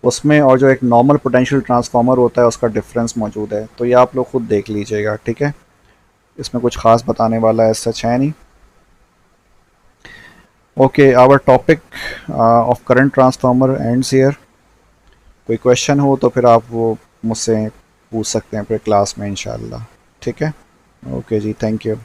A: उसमें, और जो एक नॉर्मल पोटेंशियल ट्रांसफार्मर होता है उसका डिफरेंस मौजूद है। तो ये आप लोग खुद देख लीजिएगा, ठीक है। इसमें कुछ खास बताने वाला है सच है नहीं। Okay, our topic of current transformer ends here. कोई क्वेश्चन हो तो फिर आप वो मुझसे पूछ सकते हैं फिर क्लास में इंशाल्लाह, ठीक है। ओके जी, थैंक यू।